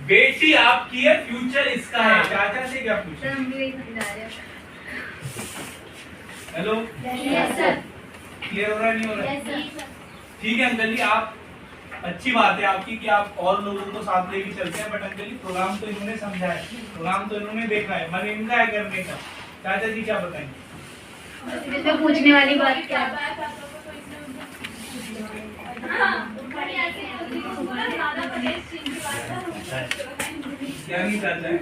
बेटी आपकी है, फ्यूचर इसका है, चाचा से क्या पूछे? सर हम भी वही समझा रहे हैं। Hello, yes sir. क्लियर हो रहा है, नहीं हो रहा है? ठीक है अंकल जी, आप अच्छी बात है आपकी कि आप और लोगों को साथ लेके चलते हैं, बट अंकल जी प्रोग्राम तो इन्होंने समझा है, प्रोग्राम तो इन्होंने देखा है, मन इनका है करने का। चाचा जी क्या बताएंगे? इसमें पूछने वाली बात क्या है? क्या नहीं चाहता है?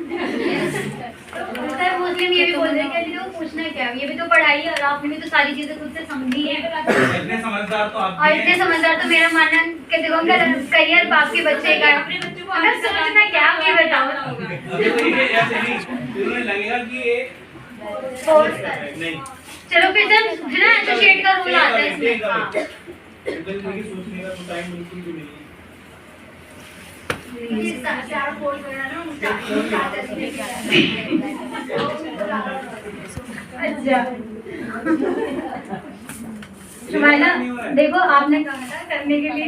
सर मुस्लिम ये भी बोल रहे हैं कि वो पूछना क्या है, ये भी तो पढ़ाई है और आपने भी तो सारी चीजें खुद से समझी है। इतने समझदार तो आप और भी इतने हैं। समझदार तो मेरा मानना है कि देखो अगर करियर बाप के बच्चे का अगर सोचना क्या आप ये बताओ। देखो ये ऐसे नहीं, इन्होंने लगेगा कि ये फोर्स कर नहीं, चलो फिर सर है ना एसोसिएट का रूल आता है इसमें। हाँ। अंकल जी देखिए सोचने का तो टाइम बिल्कुल भी नहीं है। ये सारा कोर्स वगैरह ना उनका अच्छा शुमाइला देखो आपने कहा था करने के लिए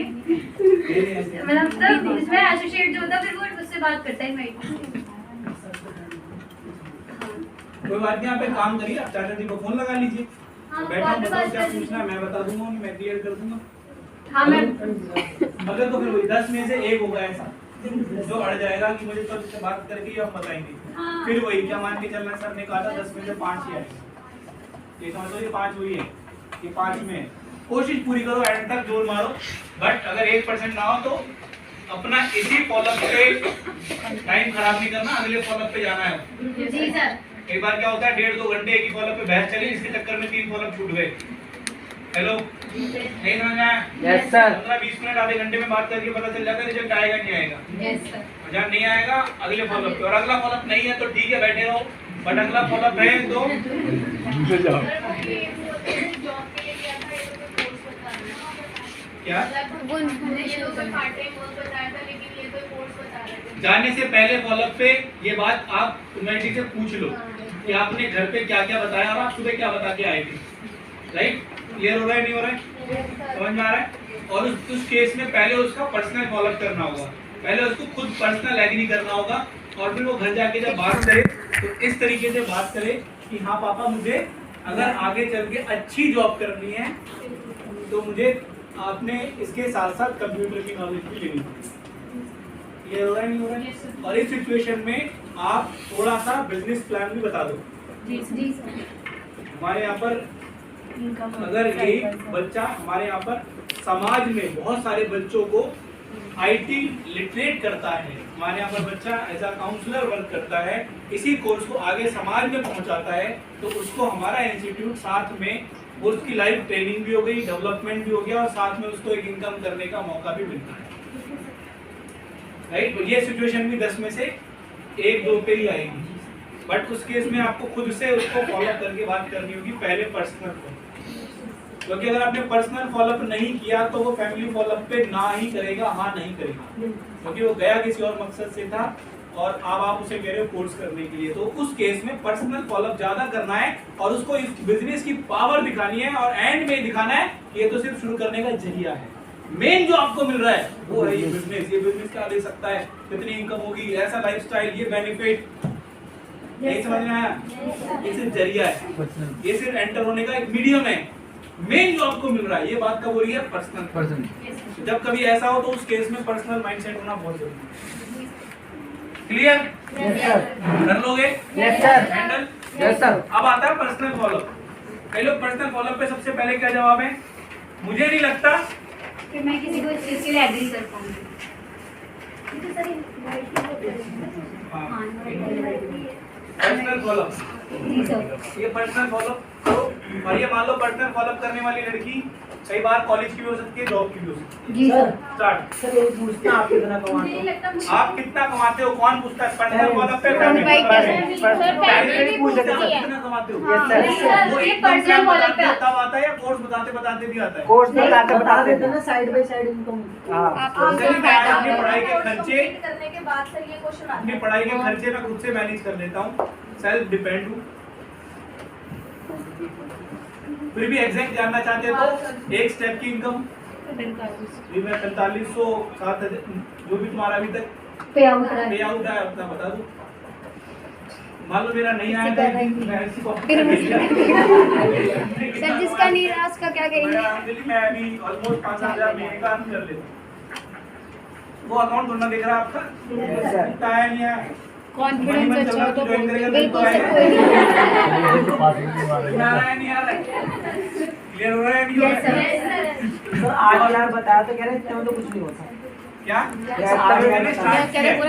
मतलब तब इसमें एसोसिएट जो होता है फिर वो उससे बात करता है भाई। कोई बात नहीं, आप एक काम करिए, आप चाचा जी को फोन लगा लीजिए, हाँ, बैठो बात बताओ क्या कर लीजिए। पूछना है, मैं बता दूंगा, मैं क्लियर कर दूंगा। हाँ मैं अगर तो फिर वही 10 में से एक होगा ऐसा जो अड़ जाएगा कि मुझे तो इससे बात करके ही आप बताएंगे, फिर वही क्या मान के चलना, सर ने कहा था 10 में से 5 ही आएगा, ये समझो ये 5 वही है, ये 5 में है। कोशिश पूरी करो, एंड तक जोर मारो, बट अगर 1% ना हो तो अपना इसी फॉलोअप पे टाइम खराब नहीं करना, अगले फॉलोअप पे जाना है। जी सर। एक बार क्या होता है 1.5-2 घंटे एक ही फॉलोअप पे बहस चली, इसके चक्कर में 3 फॉलोअप छूट गए। हेलो, नहीं समझ में आया? Yes sir. 15-20 मिनट आधे घंटे में बात करके पता चल जाता है रिजल्ट आएगा नहीं आएगा। Yes sir. जब नहीं आएगा अगले फॉलोअप पे, और अगला फॉलोअप नहीं है तो ठीक है बैठे रहो, बट अगला फॉलोअप है तो क्या जाने से पहले फॉलोअप पे ये बात आप कमेटी से पूछ लो कि आपने घर पे क्या क्या बताया और आप सुबह क्या बता के आए थे, राइट? क्लियर हो रहा है, नहीं हो रहा है, समझ में आ रहा है? और उस केस में पहले उसका पर्सनल फॉलोअप करना होगा, पहले उसको खुद पर्सनल एग्री करना होगा, और फिर वो घर जाके जब बात करे तो इस तरीके से बात करे कि हाँ पापा मुझे अगर आगे चल के अच्छी जॉब करनी है तो मुझे आपने इसके साथ साथ कंप्यूटर की नॉलेज भी लेनी है। ये हो रहा है, नहीं हो रहा है? और इस सिचुएशन में आप थोड़ा सा बिजनेस प्लान भी बता दो। जी सर। हमारे यहाँ पर अगर यही बच्चा हमारे यहाँ पर समाज में बहुत सारे बच्चों को आईटी लिटरेट करता है, हमारे यहाँ पर बच्चा एज अ काउंसलर वर्क करता है, इसी कोर्स को आगे समाज में पहुँचाता है, तो उसको हमारा इंस्टीट्यूट साथ में उसकी लाइफ ट्रेनिंग भी हो गई, डेवलपमेंट भी हो गया, और साथ में उसको एक इनकम करने का मौका भी मिलता है, राइट? ये सिचुएशन भी 10 में से 1-2 पे ही आएगी, बट उस केस में आपको खुद से उसको फॉलो करके बात करनी होगी, पहले पर्सनल फॉलो, क्योंकि अगर आपने पर्सनल फॉलोअप नहीं किया तो वो फैमिली फॉलोअप पे ना ही करेगा, हाँ नहीं करेगा, क्योंकि वो गया किसी और मकसद से था और अब आप उसे कह रहे हो कोर्स करने के लिए। तो उस केस में पर्सनल फॉलोअप ज्यादा करना है और उसको इस बिजनेस की पावर दिखानी है, और एंड में दिखाना है ये तो सिर्फ शुरू करने का जरिया है, मेन जो आपको मिल रहा है वो है ये बिजनेस। ये बिजनेस क्या दे सकता है, कितनी इनकम होगी, ऐसा लाइफस्टाइल, ये बेनिफिट, नहीं समझ में आया? ये सिर्फ जरिया है, ये सिर्फ एंटर होने का एक मीडियम है, मेन जो आपको मिल रहा है ये बात कब हो रही है? पर्सनल। जब कभी ऐसा हो तो उस केस में पर्सनल माइंडसेट होना बहुत जरूरी है। क्लियर? कर लोगे? Yes sir. Handle? Yes sir. अब आता है पर्सनल फॉलोअप। कई लोग पर्सनल फॉलोअप पे सबसे पहले क्या जवाब है? मुझे नहीं लगता कि मैं किसी को इस चीज के लिए एग्री कर पाऊंगी। पर्सनल फॉलोअप जी सर। ये पर्सनल फॉलोअप करो। और ये मान लो पर्सनल फॉलोअप करने वाली लड़की कई बार कॉलेज की भी हो सकती है, जॉब की भी हो सकती है। जी सर। स्टार्ट। सर ये पूछते हैं आप कितना कमाते हो? आप कितना कमाते हो? कौन पूछता है? पर्सनल फॉलोअप पे Family फैमिली पे फैमिली पूछ लेते आप हैं। कितना कमाते हो? Yes, sir. वो ये एकदम से पर्सनल फॉलोअप पे तब आता है या कोर्स बताते बताते भी आता है? कोर्स बता देते हैं ना, साइड बाय साइड इनकम। हाँ चलिए, मैं अपनी पढ़ाई के खर्चे करने के बाद सर ये क्वेश्चन आता अपनी पढ़ाई के खर्चे मैं खुद से मैनेज कर लेता हूँ, सेल्फ डिपेंड हूँ। फिर भी एग्जैक्ट जानना चाहते हो तो एक स्टेप की इनकम भी मैं 4500 7,000 जो भी तुम्हारा अभी तक पे आउट रहा पे है। आउट है अपना बता दो। मान लो मेरा नहीं आया तो मैं इसी को सर जिसका नहीं रहा उसका क्या करेंगे? मैं अभी ऑलमोस्ट 5,000 महीने का अर्न कर लेता हूँ। वो अकाउंट ढूंढना दिख रहा है आपका? कितना आया नहीं आया? कॉन्फिडेंस अच्छा हो तो ज्वाइन करेगा बिल्कुल सर, कोई नहीं। आ रहा है नहीं आ रहा है? क्लियर हो रहा है नहीं हो यस रहा है? सर। सर 8,000 बताया तो कह रहे हैं इतने में तो कुछ नहीं होता। क्या? आठ मैंने हजार स्टार्ट क्या करें किया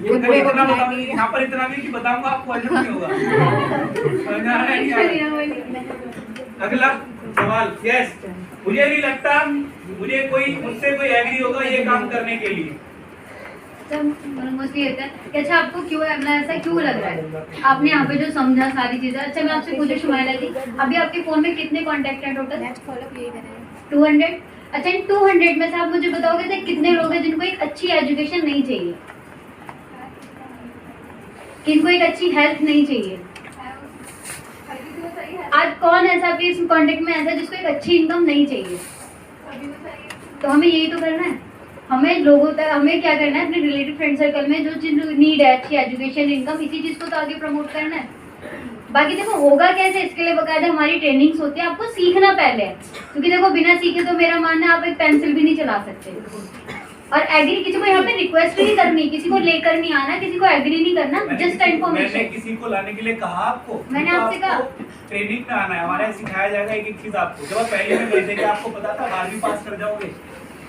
पूरा है। ये इतना बताऊंगा, यहाँ पर इतना भी कि बताऊंगा आपको हजम नहीं होगा। समझ आ रहा है नहीं आ रहा है? अगला सवाल। यस, मुझे नहीं लगता मुझे कोई मुझसे कोई एग्री होगा ये काम करने के लिए। मोस्टली होता है कि अच्छा आपको क्यों ऐसा क्यों लग रहा है? आपने यहाँ पे जो समझा सारी चीजें। अच्छा मैं आपसे पूछूं शुमाइला जी, अभी आपके फोन में कितने कॉन्टेक्ट हैं टोटल? 200। अच्छा इन 200 में से आप मुझे बताओगे कि कितने लोग हैं जिनको एक अच्छी एजुकेशन नहीं चाहिए, किनको एक अच्छी हेल्थ नहीं चाहिए? आज कौन ऐसा आपके इस कॉन्टेक्ट में ऐसा है जिसको एक अच्छी इनकम नहीं चाहिए? तो हमें यही तो करना है। हमें लोगों तक हमें क्या करना है, अपने रिलेटिव फ्रेंड सर्कल में जो चीज नीड है अच्छी एजुकेशन इनकम, इसी चीज को तो आगे प्रमोट करना है। बाकी देखो होगा कैसे, इसके लिए बकायदा हमारी ट्रेनिंग्स होती है, आपको सीखना पहले है। क्योंकि देखो बिना सीखे तो मेरा मानना है आप एक पेंसिल भी नहीं चला सकते। और एग्री किसी को यहाँ पे रिक्वेस्ट नहीं करनी, किसी को लेकर नहीं आना, किसी को एग्री नहीं करना, जस्ट मैंने इन्फॉर्मेशन। किसी को लाने के लिए कहा आपको? मैंने तो आपसे कहा। ट्रेनिंग में आना है, हमारे यहाँ सिखाया जाएगा एक एक चीज आपको। जब आप पहले में गए थे क्या आपको पता था 12वीं पास कर जाओगे?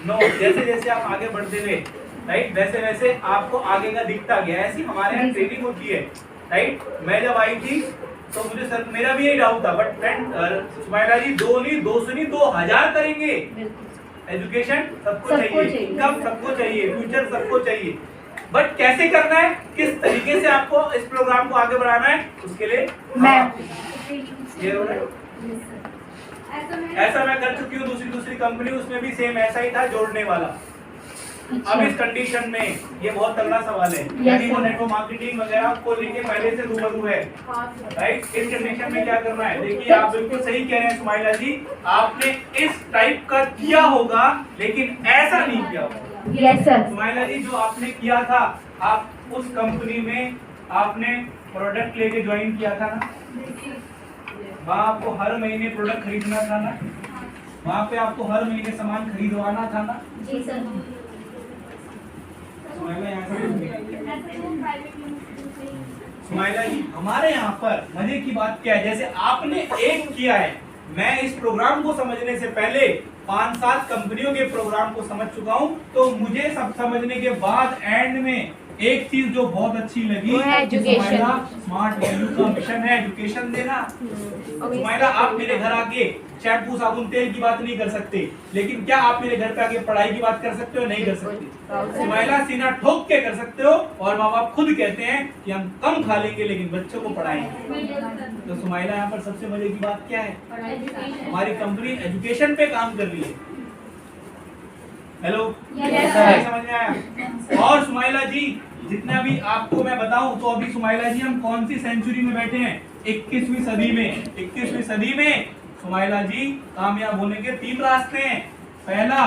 नो, जैसे जैसे आप आगे बढ़ते गए राइट वैसे वैसे आपको आगे का दिखता गया। ऐसी हमारे यहाँ ट्रेनिंग होती है राइट। मैं जब आई थी तो मुझे सर मेरा भी यही डाउट था, बट फ्रेंड सुमाइला जी 2 नहीं 200 नहीं 2000 करेंगे। एजुकेशन सबको चाहिए, इनकम सबको चाहिए, फ्यूचर सबको चाहिए, बट कैसे करना है, किस तरीके से आपको इस प्रोग्राम को आगे बढ़ाना है, उसके लिए ये हो रहा है। ऐसा मैं कर चुकी हूँ दूसरी कंपनी, उसमें भी सेम ऐसा ही था, जोड़ने वाला। अब इस कंडीशन में ये बहुत तगड़ा सवाल है, यानी वो नेटवर्क मार्केटिंग वगैरह को लेके पहले से रूबरू है राइट। इस कंडीशन में क्या करना है, देखिए आप बिल्कुल सही कह रहे हैं सुमाइला जी, आपने इस टाइप का किया होगा लेकिन ऐसा नहीं किया होगा। Yes sir. सुमाइला जी जो आपने किया था, आप उस कंपनी में आपने प्रोडक्ट लेके ज्वाइन किया था ना, वहाँ आपको हर महीने प्रोडक्ट खरीदना था ना, वहाँ पे आपको हर महीने सामान खरीदवाना था ना। जी सर। सुमाइला जी हमारे यहाँ पर मजे की बात क्या है, जैसे आपने एक किया है, मैं इस प्रोग्राम को समझने से पहले 5-7 कंपनियों के प्रोग्राम को समझ चुका हूँ, तो मुझे सब समझने के बाद एंड में एक चीज जो बहुत अच्छी लगी, स्मार्ट वैल्यू का मिशन है एजुकेशन देना। सुमाइला आप मेरे घर आके शैम्पू साबुन तेल की बात नहीं कर सकते, लेकिन क्या आप मेरे घर पे आके पढ़ाई की बात कर सकते हो? नहीं कर सकते। सुमाइला सीना ठोक के कर सकते हो, और माँ बाप खुद कहते हैं कि हम कम खा लेंगे लेकिन बच्चों को पढ़ाएंगे। तो सुमाइला यहाँ पर सबसे मजे की बात क्या है, हमारी कंपनी एजुकेशन पे काम कर रही है। हेलो, समझ में आया? और सुमाइला जी जितना भी आपको मैं बताऊं, तो अभी सुमाइला जी हम कौन सी सेंचुरी में बैठे हैं? 21वीं सदी में। 21वीं सदी में सुमाइला जी कामयाब होने के 3 रास्ते हैं। पहला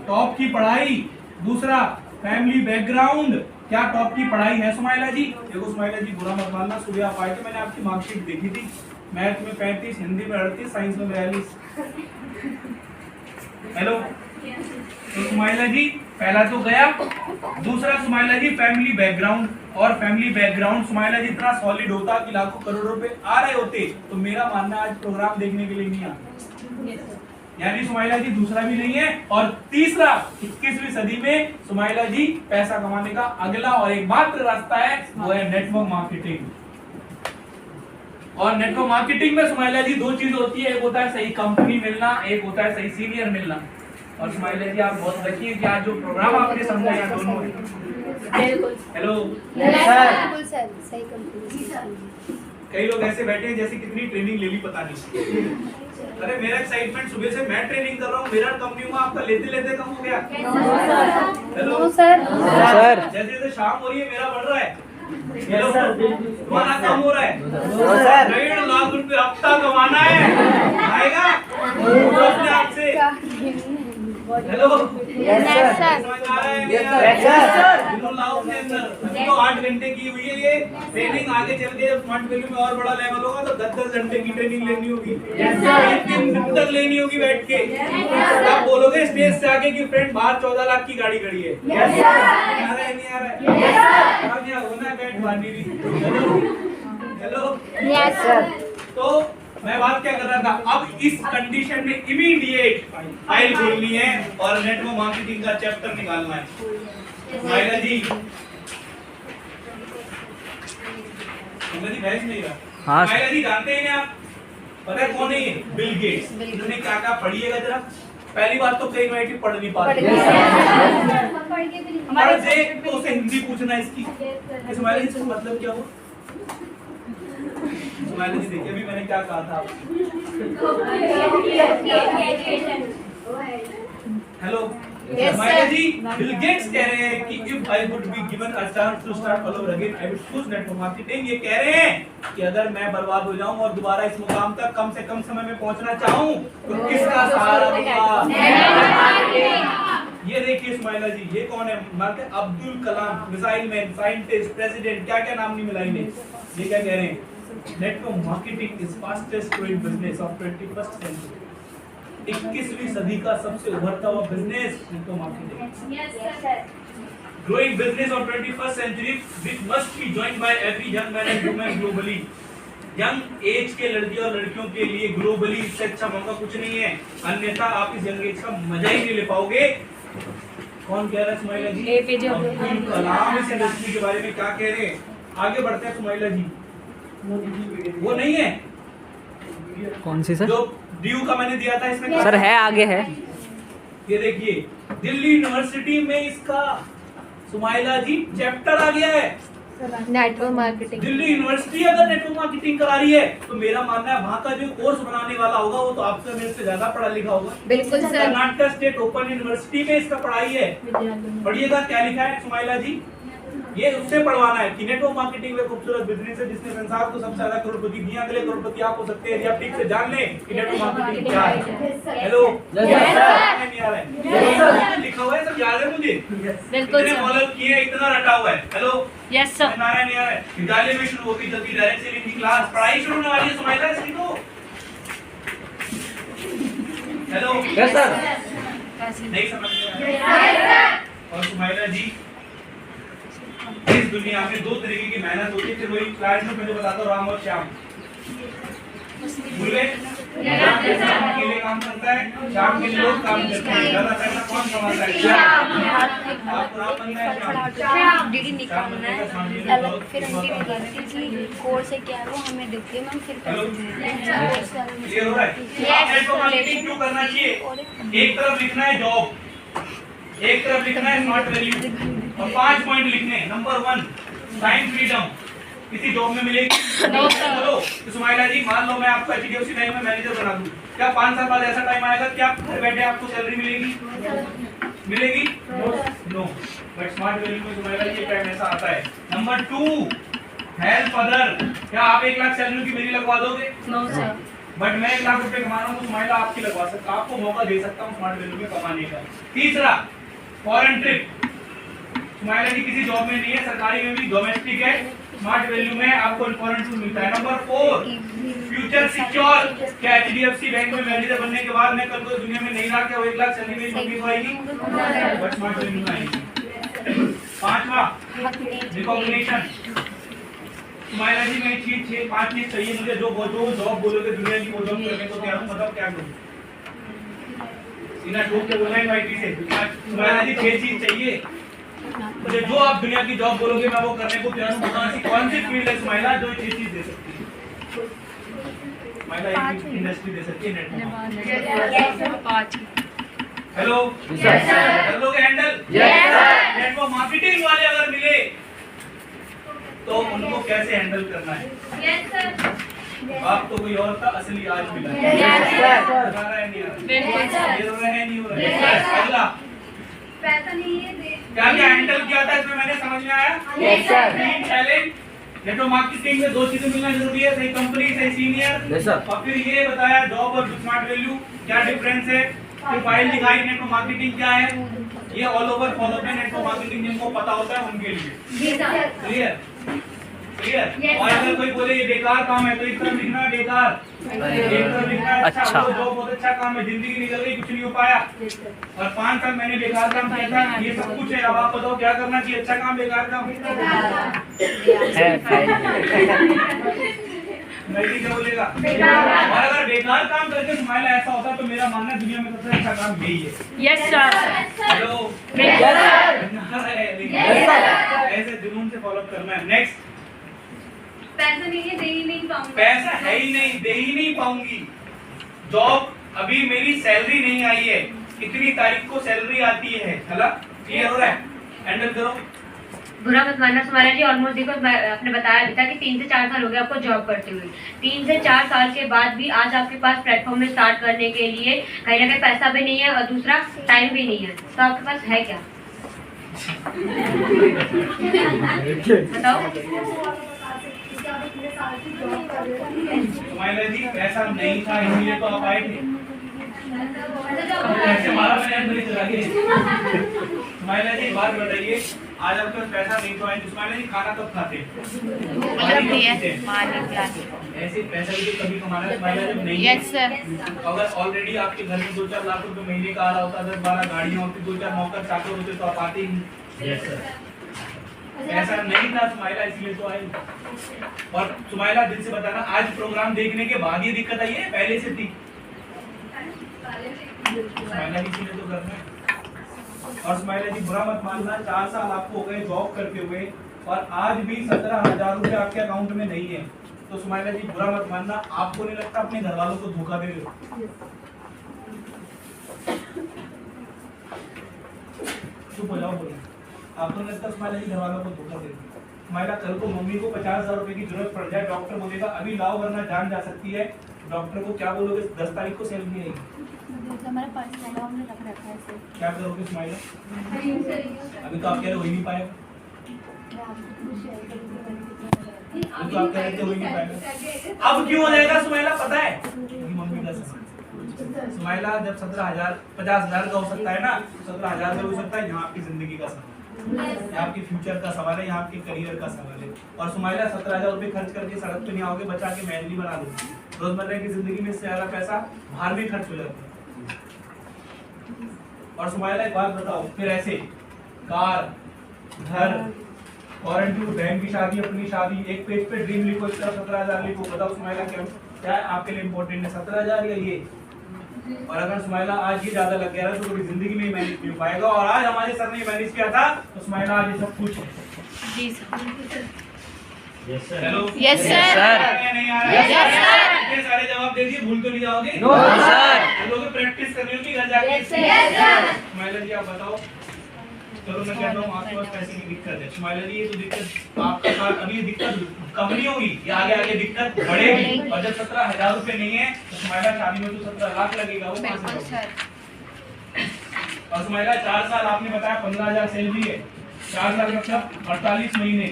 टॉप की पढ़ाई, दूसरा फैमिली बैकग्राउंड। क्या टॉप की पढ़ाई है सुमाइला जी? देखो सुमाइला जी बुरा मत मानना, सुबह आप आए थे मैंने आपकी मार्कशीट देखी थी, मैथ में 35, हिंदी में 38, साइंस में 42। हेलो, तो सुमाइला जी पहला तो गया। दूसरा सुमाइला जी फैमिली बैकग्राउंड, और फैमिली बैकग्राउंड सुमाइला जी इतना सॉलिड होता कि लाखों करोड़ों रुपए आ रहे होते, तो मेरा मानना आज प्रोग्राम देखने के लिए नहीं आता। यानी सुमाइला जी दूसरा भी नहीं है। और तीसरा 21वीं सदी में सुमाइला जी पैसा कमाने का अगला और एकमात्र रास्ता है, वो है नेटवर्क मार्केटिंग। और नेटवर्क मार्केटिंग में सुमाइला जी दो चीज होती है, एक होता है सही कंपनी मिलना, एक होता है सही सीनियर मिलना। और सुमाइला जी आप बहुत लकी हैं कि आज जो प्रोग्राम आपने समझा यहाँ दोनों है। हेलो बिल्कुल सर, सही कंपनी। कई लोग ऐसे बैठे हैं जैसे कितनी ट्रेनिंग ले ली पता नहीं। अरे मेरा एक्साइटमेंट सुबह से मैं ट्रेनिंग कर रहा हूँ, मेरा कंपनी में आपका लेते लेते कम हो गया। हेलो सर, जैसे जैसे शाम हो रही है मेरा बढ़ रहा है। हेलो तुम्हारा कम हो रहा है। 1.5 लाख रुपए हफ्ता कमाना है, आएगा अपने आप से। हेलो समझ आ रहा है बिल्कुल लाओ अपने अंदर। तो 8 घंटे की हुई है ये ट्रेनिंग, आगे चल के जब स्मार्ट वैल्यू में और बड़ा लेवल होगा तो 10-10 घंटे की ट्रेनिंग लेनी होगी, 3 दिन तक लेनी होगी बैठ के। आप बोलोगे स्टेज से आके कि फ्रेंड बाहर 14 लाख की गाड़ी खड़ी है, आ रहा है नहीं आ रहा है, होना बैठ बांधी। Hello yes sir. तो मैं बात क्या कर रहा था, अब इस कंडीशन में इमीडिएट फाइल खोलनी है और नेटवर्क मार्केटिंग का चैप्टर निकालना है। माइला जी बहस नहीं रहा। हाँ माइला जी जानते हैं आप, पता है कौन है ये? Bill Gates. इन्होंने क्या क्या पढ़िएगा जरा। पहली बात तो कई यूनिवर्सिटी पढ़ नहीं पाते, पढ़ दे तो उसे हिंदी पूछना है इसकी। इस माइला जी इसका मतलब क्या हुआ? सुमाइला जी देखिए अभी मैंने क्या कहा था। Hello Sumaila ji, Bill Gates कह रहे हैं कि if I would be given a chance to start all over again I would choose network marketing. ये कह रहे हैं कि अगर मैं बर्बाद हो जाऊं और दोबारा इस मुकाम तक कम से कम समय में पहुंचना चाहूं तो किसका सहारा लूंगा? ये देखिए सुमाइला जी, ये कौन है? मालूम Abdul Kalam, missile man, scientist, president, क्या क्या नाम नहीं मिला इन्हें। ये क्या कह रहे हैं? Network marketing is fastest growing business of 21st century. 21वीं सदी का सबसे उभरता हुआ business network marketing. Growing business of 21st century which must be joined by every young man and woman globally। Young age के लड़के और लड़कियों के लिए ग्लोबली इससे अच्छा मौका कुछ नहीं है, अन्यथा आप इस यंग एज का मजा ही नहीं ले पाओगे। कौन कह रहा है सुमाइला जी? अब्दुल कलाम इस इंडस्ट्री के बारे में क्या कह रहे हैं? आगे बढ़ते हैं सुमाइला जी। वो नहीं है कौन सी सर? जो ड्यू का मैंने दिया था, इसमें सर है, आगे है। ये देखिए दिल्ली यूनिवर्सिटी में इसका सुमाइला जी चैप्टर आ गया है नेटवर्क मार्केटिंग। दिल्ली यूनिवर्सिटी अगर नेटवर्क मार्केटिंग करा रही है तो मेरा मानना है वहाँ का जो कोर्स बनाने वाला होगा वो तो आपसे मेरे से ज्यादा पढ़ा लिखा होगा। बिल्कुल sir. Karnataka state open university में इसका पढ़ाई है। पढ़िएगा क्या लिखा है सुमाइला जी। ये उससे पढ़वाना है कि नेटवर्क मार्केटिंग में खूबसूरत बिजनेस है जिसने संसार को सबसे ज्यादा करोड़पति दिया। अगले करोड़पति आप हो सकते हैं, आप ठीक से जान लें कि नेटवर्क मार्केटिंग क्या है। हेलो नहीं आ रहा है, लिखा हुआ है सब याद है मुझे। बिल्कुल इतने फॉलो किए, इतना रटा हुआ है। Hello yes sir. नारायण यार विद्यालय में शुरू होगी जल्दी, डायरेक्ट सेलिंग की क्लास पढ़ाई शुरू होने वाली है सुमाइला इसकी तो। Hello yes sir. नहीं समझ में आ रहा। और सुमाइला जी इस दुनिया में 2 तरीके की मेहनत होती है, फिर वही क्लास में मुझे बताता हूँ, राम और श्याम। भूल गए? राम के लिए काम करता है, श्याम के लिए लोग काम करते हैं। ज्यादा पैसा कौन कमाता है? श्याम। आपको राम बनना है श्याम। डीडी निकालना है अलग, फिर उनकी भी कोर्स है क्या वो हमें देखिए मैम, फिर क्लियर हो रहा है? नेटवर्क मार्केटिंग क्यों करना चाहिए? एक तरफ लिखना है जॉब, एक तरफ लिखना है स्मार्ट वैल्यू और 5 पॉइंट लिखने हैं। नंबर 1 टाइम फ्रीडम, किसी जॉब में मिलेगी? बोलो तो सुमाइला जी मान लो मैं आपको एचडीएफसी बैंक में मैनेजर बना दूं, क्या 5 साल बाद ऐसा टाइम आएगा कि आप घर बैठे आपको सैलरी मिलेगी? मिलेगी? नो। बट स्मार्ट वैल्यू में सुमाइला जी टाइम ऐसा आता है। नंबर 2 हेल्प अदर, क्या आप 1 लाख सैलरी की मेरी लगवा दोगे? No sir. बट मैं 1 लाख रुपए कमा रहा हूँ, सुमाइला आपकी लगवा सकता, आपको मौका दे सकता हूँ स्मार्ट वैल्यू में कमाने का। तीसरा फॉरेन ट्रिप, सुमाइला जी किसी जॉब में नहीं है, सरकारी में भी, डोमेस्टिक है, स्मार्ट वैल्यू में आपको फॉरेन टूर मिलता है। नंबर 4 फ्यूचर सिक्योर, क्या एचडीएफसी बैंक में मैनेजर बनने के बाद मैं कल को दुनिया में नहीं रहा क्या 1 लाख सैलरी मेरी मम्मी को आएगी? बट स्मार्ट वैल्यू में आएगी। 5वां रिकॉग्निशन, सुमाइला जी मैं चीज 5 चीज चाहिए मुझे, जो जॉब बोलोगे दुनिया की वो जॉब करने को तैयार हूं, मतलब क्या करूं? सीना ठोक के बोलना है वाईटी से, सुमाइला जी 6 चीज चाहिए मुझे, जो आप दुनिया की जॉब बोलोगे मैं वो करने को तैयार हूं। बताओ ऐसी कौन सी फील्ड है सुमाइला जो 6 चीज दे सकती है? स्माइला एक इंडस्ट्री दे सकती है नेटवर्क। हेलो कर लोगे हैंडल? नेटवर्क मार्केटिंग वाले अगर मिले तो उनको कैसे हैंडल करना है? आप तो कोई और था, असली आज मिला है। बता रहा है नहीं आ रहा? अगला पैसा नहीं है क्या क्या हैंडल किया था इसमें, मैंने समझ में आया? टैलेंट, नेटवर्क मार्केटिंग में दो चीजें मिलना जरूरी है, सही कंपनी सही सीनियर। और फिर ये बताया जॉब और स्मार्ट वैल्यू क्या डिफरेंस है, फिर फाइल दिखाई नेटवर्क मार्केटिंग क्या है। ये ऑल ओवर फॉलो पे नेटवर्क मार्केटिंग जिनको पता होता है उनके लिए क्लियर क्लियर। और अगर कोई बोले ये बेकार काम है तो इस तरफ लिखना है बेकार, एक तरफ लिखना है अच्छा, वो जॉब बहुत अच्छा काम है, जिंदगी निकल गई कुछ नहीं हो पाया। और 5 साल मैंने बेकार काम किया था, ये सब कुछ है। अब आप बताओ क्या करना चाहिए, अच्छा काम बेकार काम? नहीं क्या बोलेगा? और अगर बेकार काम करके स्माइला ऐसा होता तो मेरा मानना है दुनिया में सबसे अच्छा काम यही है। Yes sir. हेलो ऐसे जुनून से फॉलो करना है। नेक्स्ट, पैसा नहीं है, दे ही नहीं पाऊंगा। पैसा है ही नहीं, दे ही नहीं पाऊंगी। जॉब अभी मेरी सैलरी नहीं आई है, कितनी तारीख को सैलरी आती है? हला क्लियर हो रहा है? हैंडल करो। बुरा मत मानना सुमाइला जी, ऑलमोस्ट देखो आपने बताया भी था कि 3 से 4 साल हो गए आपको जॉब करते हुए। 3 से 4 साल के बाद भी आज आपके पास प्लेटफॉर्म में स्टार्ट करने के लिए कहीं ना कहीं पैसा भी नहीं है और दूसरा टाइम भी नहीं है, तो आपके पास है क्या? बताओ। स्माइला जी पैसा नहीं था इसलिए तो आप आए थे। ऐसे मारा मैंने अंदर ही चला गया। स्माइला जी बात बताइए, आज आपके पास पैसा नहीं तो आए, स्माइला जी खाना कब खाते? ऐसे पैसा भी तो कभी कमाना है स्माइला जब नहीं है। अगर ऑलरेडी आपके घर में 2-4 लाख रुपए महीने का आ रहा होता, 10-12 गाड़ियां होती, 2-4 नौकर चाकर होते तो आप आते ही। ऐसा नहीं था स्माइला इसलिए तो आई। और स्माइला दिल से बताना, आज प्रोग्राम देखने के बाद ये दिक्कत आई है पहले से थी? स्माइला जी इसलिए तो करना है। और स्माइला जी बुरा मत मानना, 4 साल आपको हो गए जॉब करते हुए और आज भी 17,000 रुपए आपके अकाउंट में नहीं है, तो स्माइला जी बुरा मत मानना, आपको नहीं लगता अपने घर वालों को धोखा दे रहे हो? चुप हो जाओ, बोलो। आपको नहीं लगता स्माइला जी घर वालों को धोखा दे रहे हो? स्माइला कल को मम्मी को 50,000 रुपए की जरूरत पड़ जाए, डॉक्टर बोलेगा अभी लाओ वरना जान जा सकती है, डॉक्टर को क्या बोलोगे? 10 तारीख को सैलरी आएगी, क्या करोगे स्माइला? अभी तो आप कह रहे हो ही नहीं पाएगा, अभी तो आप कह रहे थे हो ही नहीं पाएगा। अब क्यों हो जाएगा स्माइला पता है? मम्मी का स्माइला जब 17,000 50,000 का हो सकता है ना, 17,000 का हो सकता है। यहाँ आपकी जिंदगी का सवाल, यहाँ आपके फ्यूचर का सवाल है, यहाँ आपके करियर का सवाल है। और स्माइला 17,000 रुपए खर्च करके सड़क पे नहीं आओगे, बचा के महल नहीं बना दोगे। रोजमर्रा की जिंदगी में इससे ज्यादा पैसा बाहर भी खर्च हो जाता है। और स्माइला एक बात बताओ, फिर ऐसे कार, घर, क्वारंटाइन, बहन की शादी, अपनी शादी, एक पेज पे ड्रीम लिखो, इस तरफ 17,000 लिखो, बताओ स्माइला क्या आपके लिए इम्पोर्टेंट है, 17,000 या ये? और अगर स्माइला आज ये ज्यादा लग गया तो कभी जिंदगी में मैनेज नहीं हो पाएगा। और आज हमारे सर ने मैनेज किया था तो स्माइला आज ये सब कुछ है। जी सर। Hello yes sir. नहीं आ रहा? Yes sir. इतने सारे जवाब दे दिए, भूल तो नहीं जाओगे? No sir. लोग प्रैक्टिस करनी होगी घर जाके। Yes sir. स्माइला जी आप बताओ, चलो मैं कहता हूँ आपके पास पैसे की दिक्कत है। स्माइला जी ये तो दिक्कत आपके साथ अभी दिक्कत कम नहीं होगी, ये आगे आगे दिक्कत बढ़ेगी। और जब 17,000 रुपए नहीं है तो स्माइला शादी में तो 17 लाख लगेगा, वो कहाँ से होगा? और स्माइला 4 साल आपने बताया 15,000 सैलरी है, 4 साल मतलब 48 महीने,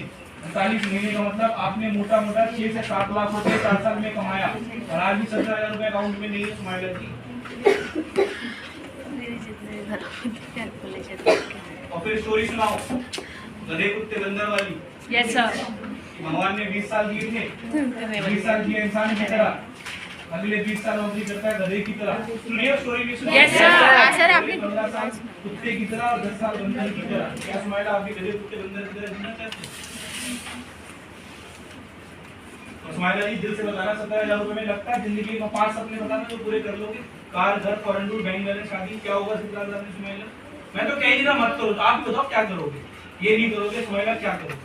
48 महीने का मतलब आपने मोटा मोटा 6 से 7 लाख रुपए 4 साल में कमाया और आज भी 17,000 रुपए अकाउंट में नहीं है स्माइला जी। और फिर स्टोरी सुनाओ गधे कुत्ते बंदर वाली। Yes sir. भगवान ने 20 साल दिए थे, 20 साल दिए इंसान की तरह, अगले 20 साल नौकरी करता है गधे की तरह। सुनिए स्टोरी भी सुनिए। Yes sir. सर आपने 15 साल कुत्ते की तरह और 10 साल बंदर की तरह। क्या स्माइला आप भी गधे कुत्ते बंदर की तरह जीना चाहते हैं? और स्माइला जी दिल से बताना 17,000 रुपए में लगता है जिंदगी में 5 सपने बताना तो पूरे कर लोगे? कार, घर, क्वारंटाइन, बैंक बैलेंस, शादी, क्या होगा 17,000 में स्माइला? मैं तो कह ही ना मत करो, आप बताओ क्या करोगे? ये नहीं करोगे स्माइला, क्या करोगे?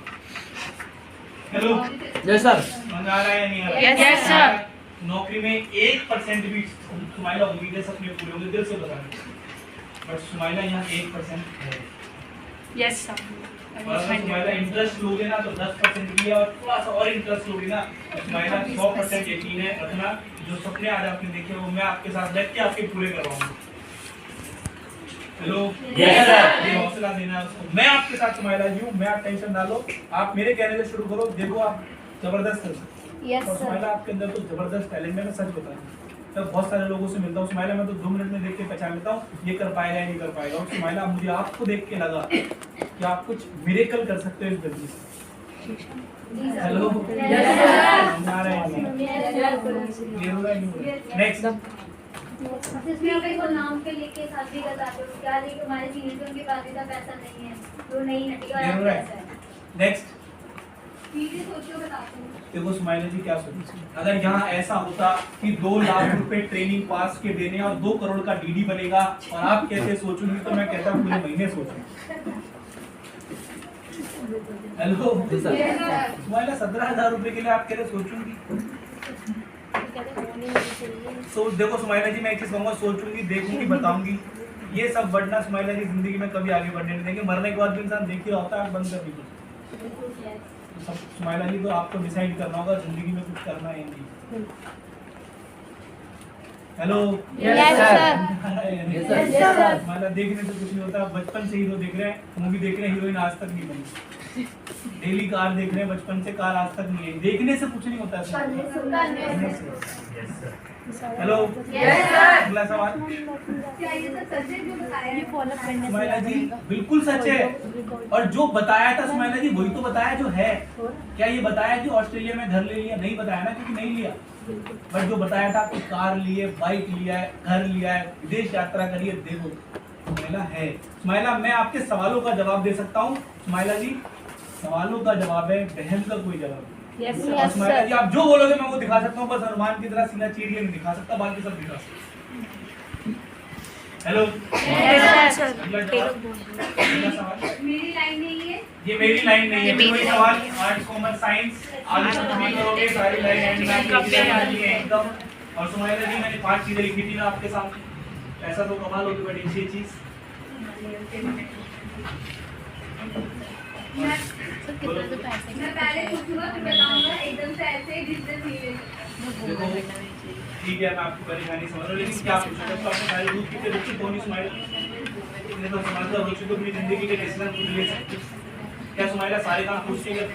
Hello yes sir. समझ आ रहा है या नहीं आ रहा? Yes sir. नौकरी में 1% भी सुमाइला उम्मीदें सपने पूरे होंगे, दिल से बता रहे, बट सुमाइला यहाँ 1% है। Yes sir. और अगर सुमाइला इंटरेस्ट लोगे ना तो 10% भी है, और थोड़ा सा और इंटरेस्ट लोगे ना तो सुमाइला 100% यकीन है रखना, जो सपने आज आपने देखे वो मैं आपके साथ बैठ के आपके पूरे करवाऊंगा। हेलो, यस सर, ये हौसला देना है उसको। मैं आपके साथ सुमाइला जी हूँ, मैं आप टेंशन ना लो, आप मेरे कहने से शुरू करो, देखो आप जबरदस्त कर सकते। यस और सर। सुमाइला आपके अंदर तो जबरदस्त टैलेंट है, मैं सच बताऊं, मैं बहुत सारे लोगों से मिलता हूँ, सुमाइला मैं तो 2 मिनट में देख के पहचान लेता हूँ ये कर पाएगा या नहीं कर पाएगा। और सुमाइला मुझे आपको देख के लगा कि आप कुछ मिरेकल कर सकते हो इस गलती से। हेलो, नेक्स्ट जिसमें आप एक नाम के लेके शादी बताते हो, क्या लेके हमारे सीनियर के उनके पास इतना पैसा नहीं है तो नहीं हटेगा, और आप पैसा है नेक्स्ट चीजें सोचो बताते हो। देखो सुमाइला जी क्या सोची, अगर यहाँ ऐसा होता कि 2 लाख रुपए ट्रेनिंग पास के देने और 2 करोड़ का डीडी बनेगा और आप कैसे सोचूंगी, तो मैं कहता पूरे महीने सोचूं। हेलो सुमाइला 17,000 रुपए के लिए आप कह रहे सोचूंगी। देखो सुमाइला जी मैं एक चीज कहूंगा, सोचूंगी, देखूंगी, बताऊंगी, ये सब बढ़ना सुमाइला जी जिंदगी में कभी आगे बढ़ने नहीं देंगे। मरने के बाद भी इंसान देख ही रहा होता है, बंद कर दीजिए सब। सुमाइला जी तो आपको डिसाइड करना होगा जिंदगी में कुछ करना है नहीं। Hello, yes sir. सुमाइला देखने से कुछ नहीं होता, बचपन से हीरो देख रहे हैं, मूवी देख रहे हैं, हीरोइन आज तक नहीं बनी। डेली कार देख रहे हैं, बचपन से कार आज तक नहीं है। देखने से कुछ नहीं होता है। हेलो, अगला सवाल। सुमाइला जी बिल्कुल सच है, और जो बताया था सुमाइला जी वही तो बताया जो है। क्या ये बताया कि ऑस्ट्रेलिया में घर ले लिया? नहीं बताया ना, क्योंकि नहीं लिया। बट जो बताया था कि कार लिए, बाइक लिया है, घर लिया है, विदेश यात्रा करिए, देखो सुमाइला है। सुमाइला मैं आपके सवालों का जवाब दे सकता हूँ। सुमाइला जी सवालों का जवाब है, बहन का कोई जवाब नहीं। यस और सुमाइला जी आप जो बोलोगे मैं वो दिखा सकता हूँ, बस हनुमान की तरह सीधा चीर के नहीं दिखा सकता, बाकी सब दिखा सकता। हेलो, अगला सवाल। मेरी लाइन नहीं है, ये मेरी लाइन नहीं है, कोई सवाल आर्ट्स कॉमर्स साइंस आगे तो तुम ही करोगे सारी लाइन एंड में एकदम। और सुमाइला जी मैंने 5 चीजें लिखी थी ना आपके सामने, ऐसा तो कमाल होगी, बट ये चीज मैं पहले पूछूंगा फिर बताऊंगा, एकदम से ऐसे डिसीजन नहीं ले सकते। देखो ठीक है, मैं आपकी परेशानी समझ रहा हूँ, लेकिन क्या पूछा तो आपने सारे दूध पीते रुचि कौन नहीं सुमाइला? इतने तो समझता रुचि तो अपनी जिंदगी के डिसीजन खुद ले सकती। क्या सुमाइला सारे काम खुद से करती?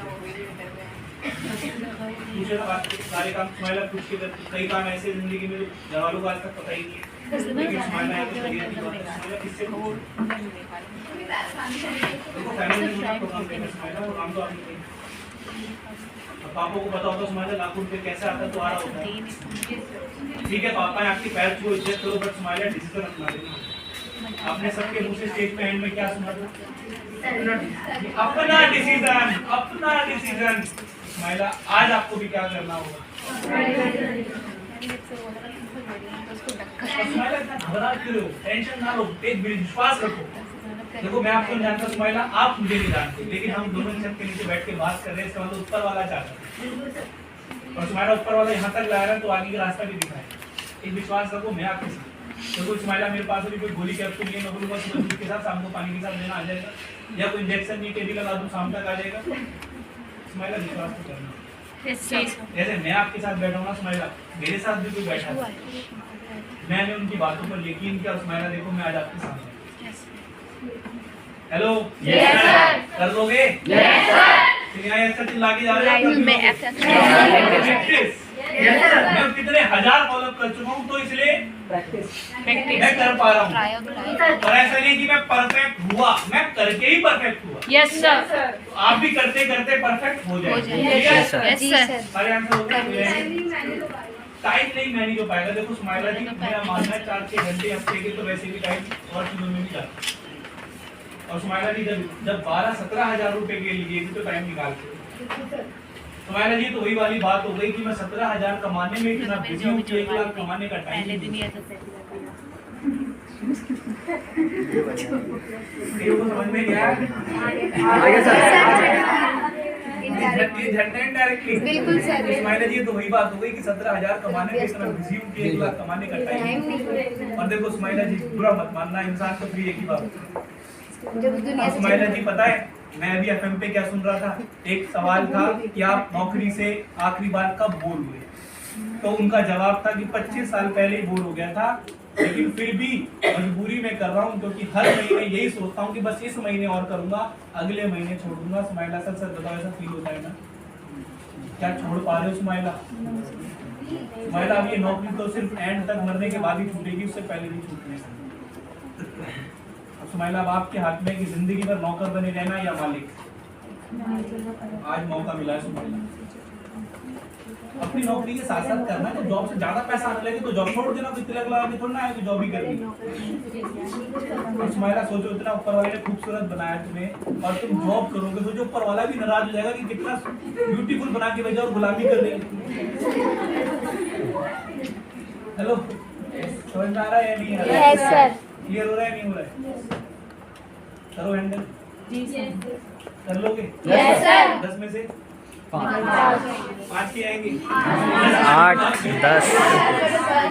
पूछे ना बात, सारे काम सुमाइला खुद से करती। कई काम ऐसे जिंदगी में घर वालों को आज तक पता ही नहीं है, लेकिन सुमाइला है तो करियर की बात है। सुमाइला किससे देखो फैमिली में प्रोग्राम देना सुमाइला, प्रोग्राम तो आपने किया। पापा को पता होता सुमाइला लाखों रुपए कैसे आता तो आ रहा होता है। ठीक है, पापा ने आपकी पैर को इज्जत करो, बट सुमाइला डिसीजन अपना लेना। आपने सबके मुंह से स्टेज पे एंड में क्या सुना था? अपना डिसीजन, अपना डिसीजन। सुमाइला आज आपको भी क्या करना होगा? सुमाइला इतना घबरा क्यों हो? टेंशन ना लो, एक विश्वास रखो। देखो मैं आपको नहीं जानता सुमाइला, आप मुझे नहीं जानते, लेकिन हम दोनों छत के नीचे बैठ के बात कर रहे हैं, इसका मतलब ऊपर वाला चाहता है। और सुमाइला ऊपर वाला यहाँ तक ला रहा है तो आगे का रास्ता भी दिखाए। एक विश्वास रखो, मैं आपके साथ। देखो सुमाइला मेरे पास अभी कोई गोली कैप्सूल नहीं है, मैं बोलूँगा सुबह दूध के साथ शाम को पानी के साथ देना आ जाएगा, या कोई इंजेक्शन नहीं टेडी लगा दूँ शाम तक आ जाएगा। सुमाइला विश्वास तो करना। जैसे मैं आपके साथ बैठा हूँ ना सुमाइला, मेरे साथ भी कोई बैठा है, मैंने उनकी बातों पर यकीन किया। सुमाइला देखो मैं आज आपके सामने। हेलो, यस सर, कर लोगे? Yes sir. ऐसा चिल्ला के जा रहे हो? मैं कितने हजार फॉलो कर चुका हूँ, तो इसलिए मैं कर पा रहा हूँ। और ऐसा नहीं कि मैं परफेक्ट हुआ, मैं करके ही परफेक्ट हुआ। Yes sir. तो आप भी करते करते परफेक्ट हो जाएंगे। Yes sir. सारे आंसर हो गए। टाइम नहीं मैनेज हो पाएगा। देखो सुमाइला जी मेरा मानना है 4-6 घंटे हफ्ते के तो वैसे भी टाइम और चीजों में भी जाता है। और सुमाइला जी जब 12-17 हजार रुपए के लिए भी तो टाइम निकालते हो। सुमाइला जी तो वही वाली बात हो गई कि मैं 17,000 कमाने में इतना बिजी हूँ कि 1 लाख कमाने का टाइम नहीं। समझ में गया? डायरेक्टली बिल्कुल सर। इस्माइला जी तो वही बात हो गई कि 17,000 कमाने के इतना बिजी हूँ कि 1 लाख कमाने का टाइम नहीं। और देखो इस्माइला जी बुरा मत मानना, इंसान तो फ्री एक ही बात होती है। जब दुनिया से इस्माइला जी पता है मैं अभी एफएम पे क्या सुन रहा था, एक सवाल था कि आप नौकरी से आखिरी बार कब बोर हुए, तो उनका जवाब था कि 25 साल पहले ही बोर हो गया था, लेकिन फिर भी मजबूरी में कर रहा हूँ क्योंकि हर महीने यही सोचता हूँ कि बस इस महीने और करूंगा, अगले महीने छोड़ दूंगा। इस्माइला सर बताओ ऐसा फील होता है ना? क्या छोड़ पा रहे हो इस्माइला? इस्माइला अब ये नौकरी तो सिर्फ एंड तक मरने के बाद ही छूटेगी, उससे पहले नहीं छूटने। इस्माइला अब आपके हाथ में कि जिंदगी भर नौकर बने रहना या मालिक। आज मौका मिला है इस्माइला, अपनी नौकरी के साथ साथ करना है। तो जॉब से ज्यादा पैसा आने लगे तो जॉब छोड़ देना, तो तिलक लगा के थोड़ा ना है कि जॉब ही करनी। इस्माइला सोचो इतना ऊपर वाले ने खूबसूरत बनाया तुम्हें और तुम जॉब करोगे तो जो ऊपर वाला भी नाराज हो जाएगा कि कितना ब्यूटीफुल बना के भेजा और गुलामी कर देगी। हेलो, समझ में आ रहा है या नहीं आ रहा है? Yes sir. क्लियर हो रहा है नहीं हो रहा है? करो हैंडल। कर लोगे? Yes sir. 10 में से 5 की आएंगे। 8 10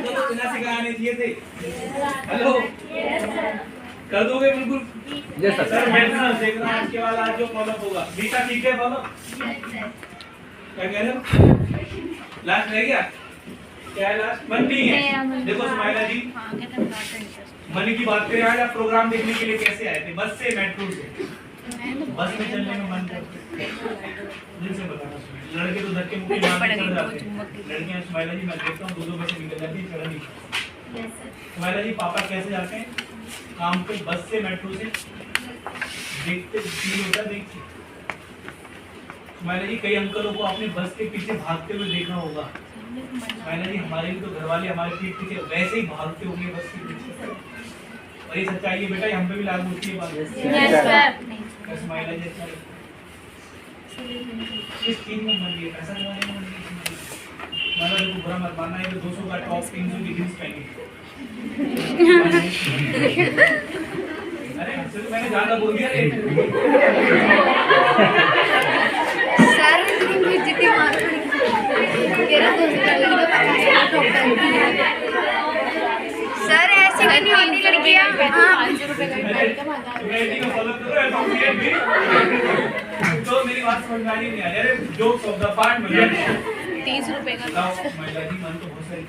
तो बिना सिखाने चाहिए थे। हेलो, कर दोगे बिल्कुल? यस सर बैठना, देखना आज के बाद आज जो फॉलो होगा। बीटा ठीक है फॉलो? क्या कह रहे हो? लास्ट रह गया? क्या है लास्ट? मन नहीं है। देखो इस्माइला जी, मनी की बात करें, आज आप प्रोग्राम देखने के लिए कैसे आए थे? बस से, मेट्रो से? बस में चलने में मन करता है? दिल से बताना। लड़के तो धक्के मुक्के मार के चढ़ जाते हैं, लड़कियां इस्माइला जी मैं देखता हूँ 2-2 बस से निकल जाती है, चढ़ नहीं। इस्माइला जी पापा कैसे जाते हैं काम पे? बस से, मेट्रो से? देखते फील होता है देखते। इस्माइला जी कई अंकलों को आपने बस के पीछे भागते हुए देखा होगा। इस्माइला जी हमारे भी तो घर वाले हमारे पीठ पीछे वैसे ही भागते होंगे बस के पीछे। और ये सच्चाई है बेटा, हम पे भी लागू होती है बात। Yes sir. इस्माइला जी किस चीज में मन दिए? पैसा कमाने में मन दिए? मतलब देखो बुरा मत मानना, है तो 200 का टॉप 300 की जींस पहनी। अरे हमसे तो मैंने ज्यादा बोल दिया रे। सर इतनी बेइज्जती मार मेरा सर ऐसे नहीं होती लड़कियां। तो मेरी बात समझ में नहीं आ रही। जोक्स ऑफ द पार्ट में 30 रुपए का। महिला जी मन तो बहुत सारी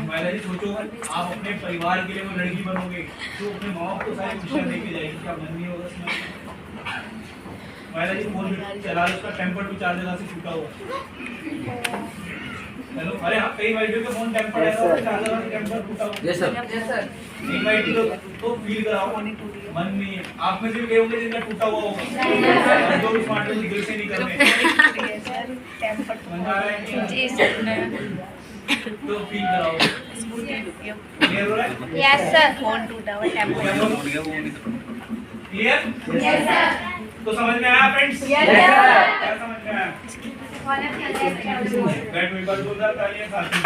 महिला जी सोचो आप अपने परिवार के लिए वो लड़की बनोगे तो अपने माँ बाप को सारी खुशियाँ देके जाएगी, क्या मन नहीं होगा इसमें? महिला जी फोन चला, उसका टेम्पर भी 4 जगह से टूटा हुआ। हेलो, अरे हाँ कई वाइफ का फोन टेम्पर है, 4 जगह से टेम्पर टूटा हुआ। Yes sir. एक वाइफ तो फील कराओ, मन नहीं है। आप में से भी कई होंगे जिनका टूटा हुआ होगा, जो भी स्मार्ट लोग दिल से नहीं कर रहे। समझ आ रहा है कि जी सर। तो फील कराओ। क्लियर हो रहा है? Yes sir. फोन टूटा हुआ टेम्पर। क्लियर? Yes sir. तो समझ में आया फ्रेंड्स? Yes sir. क्या समझ में आया? बैठ में एक बार जोरदार तालियां साथ में।